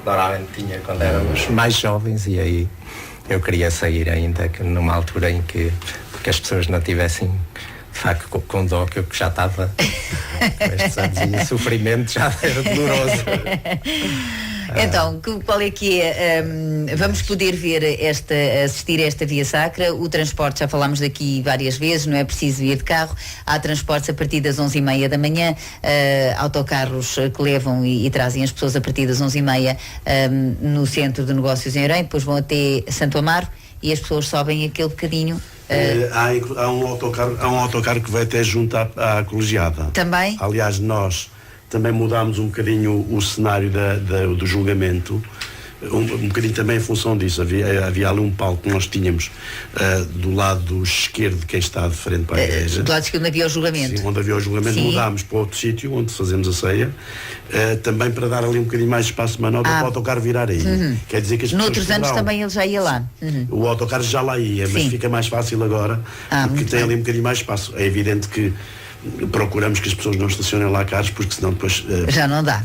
normalmente tinha quando éramos mais jovens, e aí eu queria sair ainda que numa altura em que as pessoas não tivessem de facto com dó, que eu já estava com estes anos e o sofrimento já era doloroso. Então, qual é que é? Vamos poder ver assistir a esta Via Sacra. O transporte, já falámos daqui várias vezes, não é preciso ir de carro. Há transportes a partir das 11h30 da manhã, autocarros que levam e trazem as pessoas a partir das 11h30 no Centro de Negócios em Orem, depois vão até Santo Amaro e as pessoas sobem aquele bocadinho. Há um autocarro que vai até junto à colegiada. Também? Aliás, nós também mudámos um bocadinho o cenário do julgamento, um bocadinho também em função disso. Havia ali um palco que nós tínhamos do lado esquerdo de quem está de frente para a igreja. Do lado esquerdo onde havia o julgamento. Sim, onde havia o julgamento. Sim. Mudámos para outro sítio onde fazemos a ceia, também para dar ali um bocadinho mais de espaço de manobra para o autocarro virar aí. Quer dizer que as pessoas noutros anos também ele já ia lá. O autocarro já lá ia, mas fica mais fácil agora, porque tem ali um bocadinho mais espaço. É evidente que procuramos que as pessoas não estacionem lá carros, porque senão depois já não dá,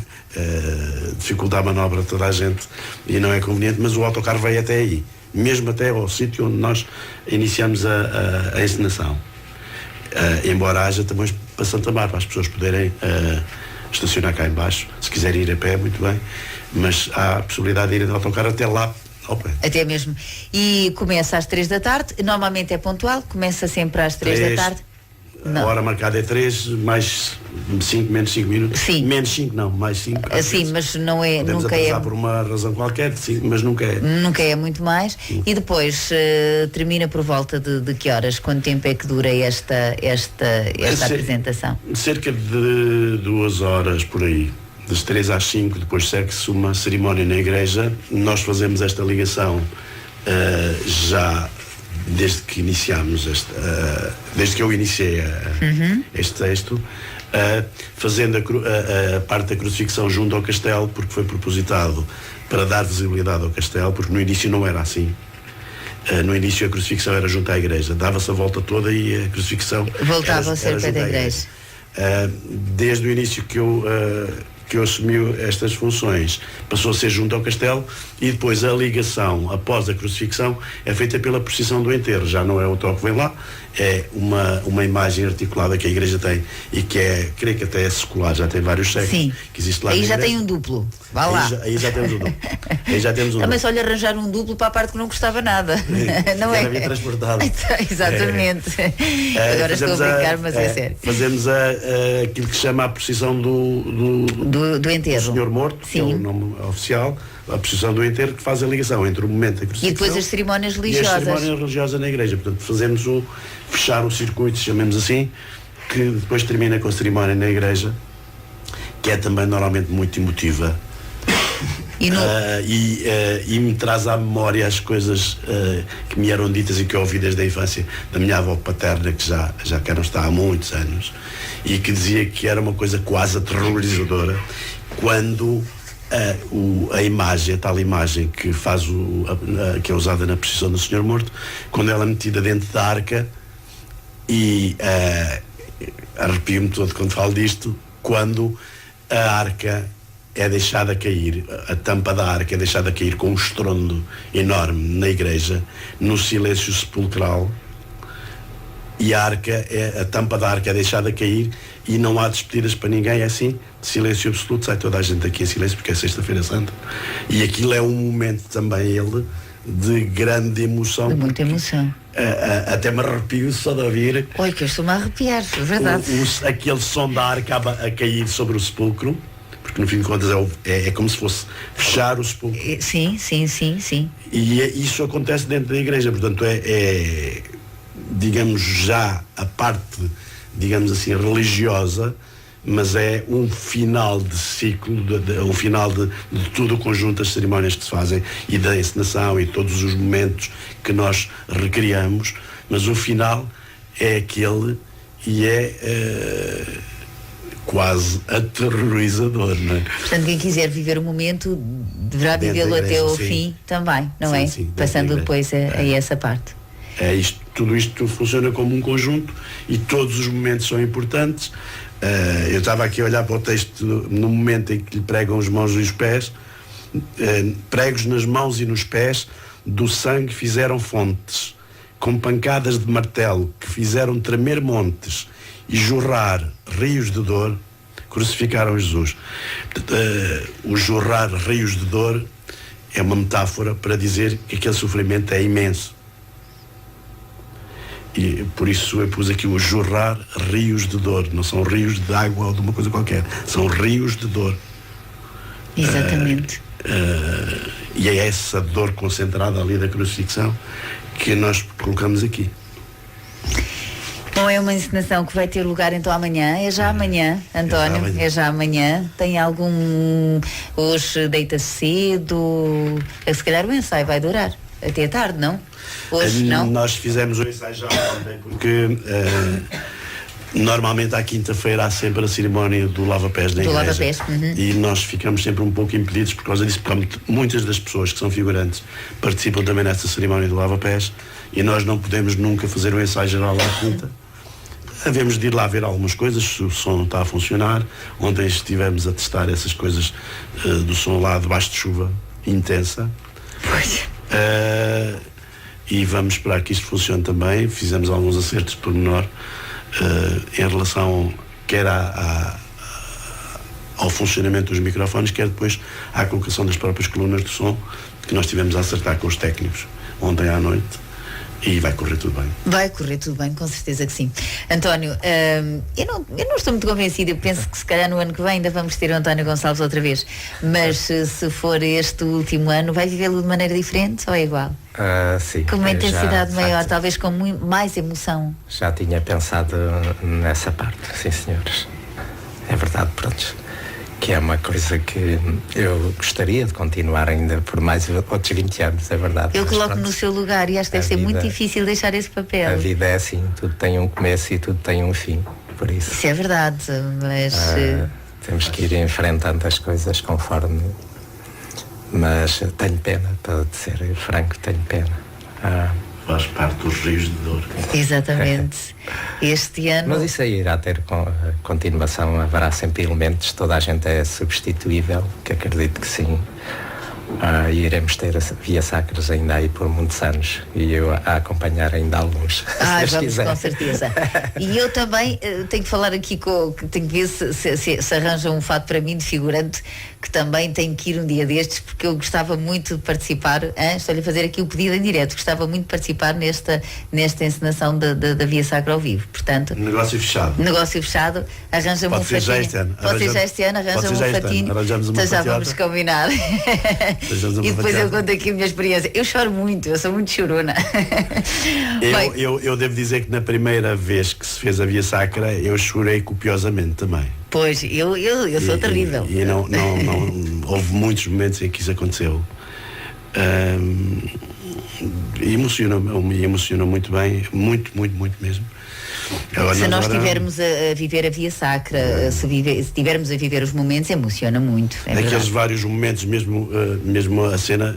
dificulta a manobra de toda a gente e não é conveniente, mas o autocarro vai até aí, mesmo até ao sítio onde nós iniciamos a encenação, embora haja também para Santa Mar, para as pessoas poderem estacionar cá em baixo. Se quiserem ir a pé, muito bem, mas há a possibilidade de ir de autocarro até lá ao pé. Até mesmo. E começa às 3 da tarde, normalmente é pontual, começa sempre às 3 da tarde. Não. A hora marcada é 3, mais 5, menos 5 minutos. Sim. Menos 5 não, mais 5. Sim, mas não é... Podemos nunca atrasar por uma razão qualquer, sim, mas nunca é. Nunca é muito mais. Sim. E depois termina por volta de que horas? Quanto tempo é que dura esta apresentação? Cerca de 2 horas por aí. Das 3 às 5, depois segue-se uma cerimónia na igreja. Nós fazemos esta ligação já desde que iniciámos desde que eu iniciei este texto, fazendo a parte da crucifixão junto ao castelo, porque foi propositado para dar visibilidade ao castelo, porque no início não era assim. No início a crucifixão era junto à igreja, dava-se a volta toda e a crucifixão voltava a ser perto da igreja. Desde o início que eu assumi estas funções, passou a ser junto ao castelo, e depois a ligação após a crucifixão é feita pela procissão do enterro. Já não é o Tó que vem lá, é uma imagem articulada que a igreja tem e que creio que até é secular, já tem vários séculos. Sim. Que existe lá. Aí já tem um duplo. Vá lá. Aí já temos um duplo. Também só lhe arranjar um duplo para a parte que não custava nada. Não é? Havia transportado. Exatamente. Agora estou a brincar, mas é sério. Fazemos aquilo que se chama a procissão do do enterro. O Senhor Morto, que é o nome oficial, a procissão do enterro, que faz a ligação entre o momento da crucifixão e depois as cerimónias religiosas. E as cerimónias religiosas na igreja. Portanto, fazemos fechar o circuito, chamemos assim, que depois termina com a cerimónia na igreja, que é também normalmente muito emotiva. E me traz à memória as coisas que me eram ditas e que eu ouvi desde a infância da minha avó paterna, que já cá não está há muitos anos, e que dizia que era uma coisa quase aterrorizadora quando a imagem, a tal imagem que faz que é usada na procissão do Senhor Morto, quando ela é metida dentro da arca, e arrepio-me todo quando falo disto, quando a arca é deixada cair, a tampa da arca é deixada cair com um estrondo enorme na igreja, no silêncio sepulcral, e a tampa da arca é deixada cair e não há despedidas para ninguém, é assim, silêncio absoluto, sai toda a gente aqui em silêncio porque é Sexta-feira Santa, e aquilo é um momento também de grande emoção. De muita emoção. Até me arrepio só de ouvir. Oi, que eu estou-me a arrepiar, é verdade. Aquele som da arca a cair sobre o sepulcro, porque no fim de contas é como se fosse fechar o sepulcro. Sim. E isso acontece dentro da igreja, portanto digamos, já a parte, digamos assim, religiosa, mas é um final de ciclo, um final de todo o conjunto das cerimónias que se fazem e da encenação e todos os momentos que nós recriamos, mas o final é aquele e é quase aterrorizador, não é? Portanto, quem quiser viver o momento deverá vivê-lo até ao fim também, não é? Sim, passando depois a essa parte. Tudo isto funciona como um conjunto e todos os momentos são importantes. Eu estava aqui a olhar para o texto no momento em que lhe pregam as mãos e os pés, pregos nas mãos e nos pés, do sangue fizeram fontes, com pancadas de martelo que fizeram tremer montes e jorrar rios de dor, crucificaram Jesus. O jorrar rios de dor é uma metáfora para dizer que aquele sofrimento é imenso. E por isso eu pus aqui o jorrar rios de dor. Não são rios de água ou de uma coisa qualquer, são rios de dor. Exatamente. E é essa dor concentrada ali da crucifixão que nós colocamos aqui. Bom, é uma encenação que vai ter lugar então amanhã. É já amanhã, António. É já amanhã. Tem algum... Hoje deita-se cedo. Se calhar o ensaio vai durar até tarde, não? Hoje não? Nós fizemos o ensaio já ontem porque normalmente à quinta-feira há sempre a cerimónia do lava-pés na igreja. Lava-pés. E nós ficamos sempre um pouco impedidos por causa disso, porque muitas das pessoas que são figurantes participam também nesta cerimónia do lava-pés e nós não podemos nunca fazer um ensaio geral à quinta. Havemos de ir lá ver algumas coisas, se o som não está a funcionar. Ontem estivemos a testar essas coisas do som lá debaixo de chuva intensa. Pois. E vamos esperar que isto funcione também. Fizemos alguns acertos por menor em relação quer ao funcionamento dos microfones, quer depois à colocação das próprias colunas de som, que nós tivemos a acertar com os técnicos ontem à noite. E vai correr tudo bem. Vai correr tudo bem, com certeza que sim. António, eu não estou muito convencida. Eu penso que se calhar no ano que vem ainda vamos ter o António Gonçalves outra vez. Mas se for este último ano, vai vivê-lo de maneira diferente ou é igual? Sim. Com uma intensidade maior, facto, talvez com mais emoção. Já tinha pensado nessa parte, sim senhores. É verdade, pronto. Que é uma coisa que eu gostaria de continuar ainda por mais outros 20 anos, é verdade. Eu coloco-me no seu lugar e acho que deve ser muito difícil deixar esse papel. A vida é assim, tudo tem um começo e tudo tem um fim, por isso. Isso é verdade, mas... temos que ir enfrentando as coisas conforme... Mas tenho pena, para ser franco, tenho pena. Faz parte dos rios de dor. Exatamente. Este ano... Mas isso aí irá ter continuação, haverá sempre elementos, toda a gente é substituível, que acredito que sim. E iremos ter via sacras ainda aí por muitos anos e eu a acompanhar ainda alguns. Vamos com certeza. E eu também tenho que falar aqui tenho que ver se arranja um fato para mim de figurante, que também tenho que ir um dia destes, porque eu gostava muito de participar. Estou-lhe a fazer aqui o pedido em direto. Gostava muito de participar nesta encenação da Via Sacra ao vivo. Portanto, negócio fechado. Arranja-me um fatinho. Pode ser já este ano. Arranja-me um fatinho. Então já vamos combinar. E depois eu conto aqui a minha experiência. Eu choro muito, eu sou muito chorona. Eu devo dizer que na primeira vez que se fez a Via Sacra eu chorei copiosamente também. Pois, eu sou terrível. E não houve muitos momentos em que isso aconteceu. Emocionou muito bem, muito mesmo. Agora, se nós estivermos a viver a Via Sacra, se estivermos a viver os momentos, emociona muito. Naqueles vários momentos, mesmo a cena,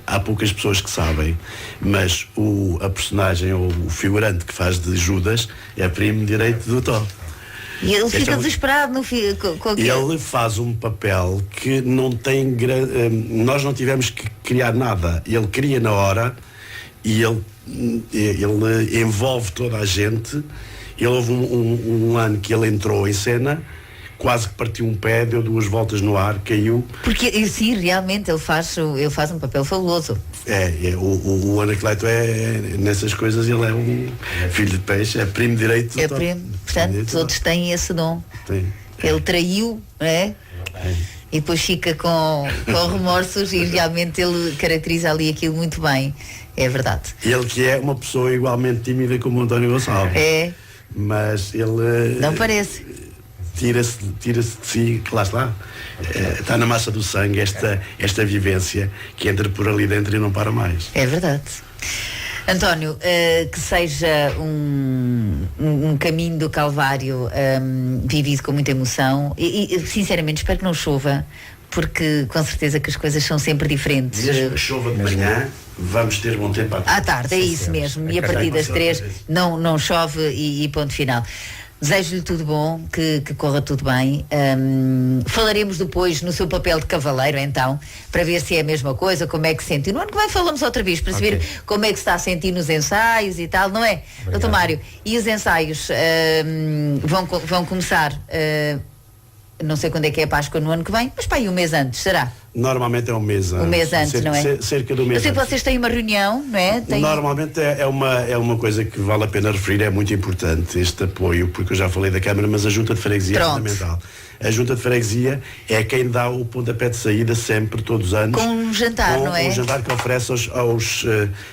há poucas pessoas que sabem, mas a personagem ou o figurante que faz de Judas é primo direito do Tó. E ele fica desesperado no filme. Ele faz um papel que não tem. Nós não tivemos que criar nada. Ele cria na hora e ele envolve toda a gente. Ele houve um ano que ele entrou em cena, quase que partiu um pé, deu 2 voltas no ar, caiu. Porque sim, realmente ele faz um papel fabuloso. O Anacleto nessas coisas, ele é um filho de peixe, é primo direito. É primo, portanto todos têm esse dom. Ele traiu, e depois fica com remorsos e realmente ele caracteriza ali aquilo muito bem. É verdade. Ele que é uma pessoa igualmente tímida como o António Gonçalves. Mas ele... Não parece. Tira-se de si, que lá está na massa do sangue esta vivência que entra por ali dentro e não para mais. É verdade. António, que seja um caminho do Calvário vivido com muita emoção e sinceramente espero que não chova, porque com certeza que as coisas são sempre diferentes. Mesmo que chova de manhã, vamos ter bom tempo à tarde. É isso mesmo. E a partir das 3 não chove e ponto final. Desejo-lhe tudo bom, que corra tudo bem. Falaremos depois no seu papel de cavaleiro, então, para ver se é a mesma coisa, como é que se sente. No ano que vem falamos outra vez, para saber como é que se está a sentir nos ensaios e tal, não é? Doutor Mário, e os ensaios vão começar... não sei quando é que é a Páscoa no ano que vem, mas para aí um mês antes, será? Normalmente é um mês antes. Um mês antes, não é? Cerca de um mês. Eu sei que vocês têm uma reunião, não é? Normalmente é uma coisa que vale a pena referir, é muito importante este apoio, porque eu já falei da Câmara, mas a Junta de Freguesia é fundamental. A Junta de Freguesia é quem dá o pontapé de saída sempre, todos os anos. Com um jantar, não é? Com um jantar que oferece aos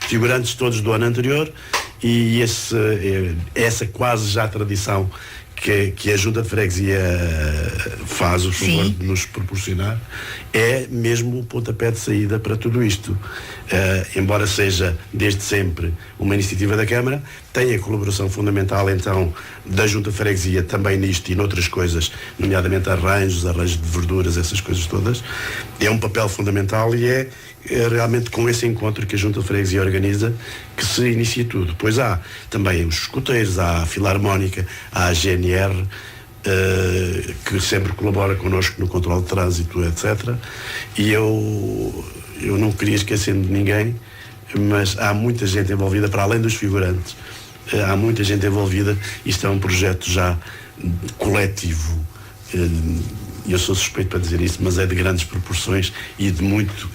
figurantes todos do ano anterior e essa quase já tradição que a Junta de Freguesia faz o favor de nos proporcionar, é mesmo o pontapé de saída para tudo isto. Embora seja desde sempre uma iniciativa da Câmara, tem a colaboração fundamental então da Junta de Freguesia também nisto e noutras coisas, nomeadamente arranjos de verduras, essas coisas todas. É um papel fundamental e é realmente com esse encontro que a Junta de Freguesia organiza que se inicia tudo. Pois há também os escuteiros, há a Filarmónica, há a GNR, que sempre colabora connosco no controle de trânsito, etc. E eu não queria esquecer de ninguém, mas há muita gente envolvida, para além dos figurantes, há muita gente envolvida. Isto é um projeto já coletivo. Eu sou suspeito para dizer isso, mas é de grandes proporções e de muito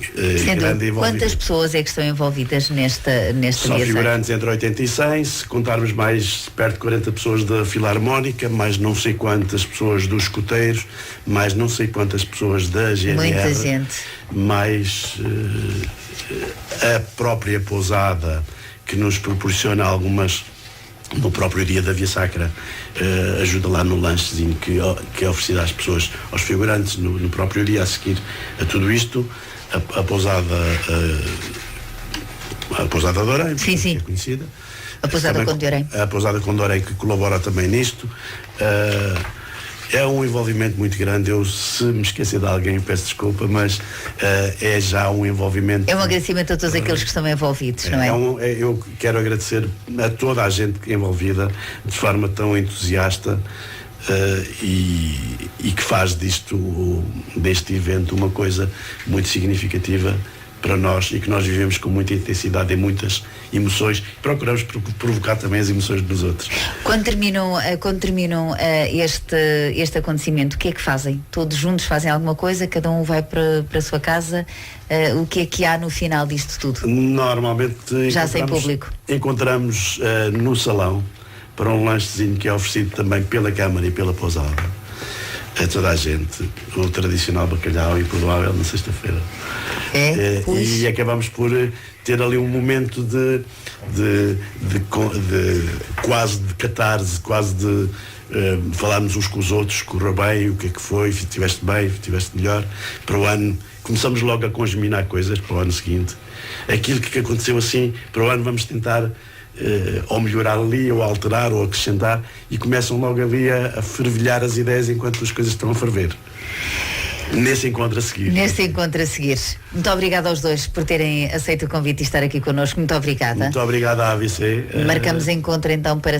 grande envolvimento. Quantas pessoas é que estão envolvidas nesta Só figurantes entre 80 e 100, se contarmos mais perto de 40 pessoas da Filarmónica, mais não sei quantas pessoas dos escuteiros, mais não sei quantas pessoas da GNR. Muita gente. Mais a própria pousada que nos proporciona algumas... No próprio dia da Via Sacra, ajuda lá no lanchezinho que é oferecido às pessoas, aos figurantes, no próprio dia a seguir a tudo isto. A pousada de Orem, que é conhecida. A pousada Conde de Orem. A pousada Conde de Orem, que colabora também nisto. É um envolvimento muito grande. Eu, se me esquecer de alguém, peço desculpa, mas é já um envolvimento. É um agradecimento a todos aqueles que estão envolvidos, não é? Eu quero agradecer a toda a gente envolvida de forma tão entusiasta. e que faz deste evento uma coisa muito significativa para nós e que nós vivemos com muita intensidade e muitas emoções. Procuramos provocar também as emoções dos outros. Quando terminam este acontecimento, o que é que fazem? Todos juntos fazem alguma coisa? Cada um vai para a sua casa? O que é que há no final disto tudo? Normalmente já sem público. Encontramos no salão para um lanchezinho que é oferecido também pela Câmara e pela Pousada a toda a gente, o tradicional bacalhau imperdoável na sexta-feira. E acabamos por ter ali um momento de quase de catarse, quase de falarmos uns com os outros, correu bem, o que é que foi, estiveste bem, estiveste melhor. Para o ano, começamos logo a congeminar coisas para o ano seguinte. Aquilo que aconteceu assim, para o ano vamos tentar ou melhorar ali, ou alterar, ou acrescentar, e começam logo ali a fervilhar as ideias enquanto as coisas estão a ferver. Nesse encontro a seguir. Muito obrigada aos dois por terem aceito o convite e estar aqui connosco. Muito obrigada. Muito obrigada à ABC. Marcamos encontro então para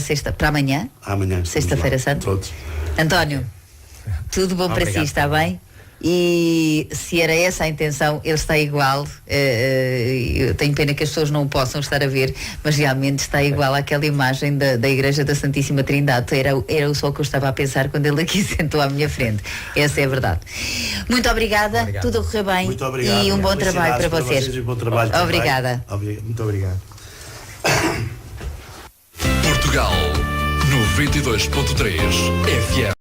amanhã. Amanhã. Sexta-feira Santa. Todos. António, tudo bom para si, está bem? E se era essa a intenção, ele está igual. Eu tenho pena que as pessoas não o possam estar a ver, mas realmente está igual àquela imagem da Igreja da Santíssima Trindade. Era só o que eu estava a pensar quando ele aqui sentou à minha frente. Essa é a verdade. Muito obrigada, tudo a correr bem. Muito obrigado. E um bom trabalho para vocês. E bom trabalho obrigada. Muito obrigado. Portugal 92.3 FM.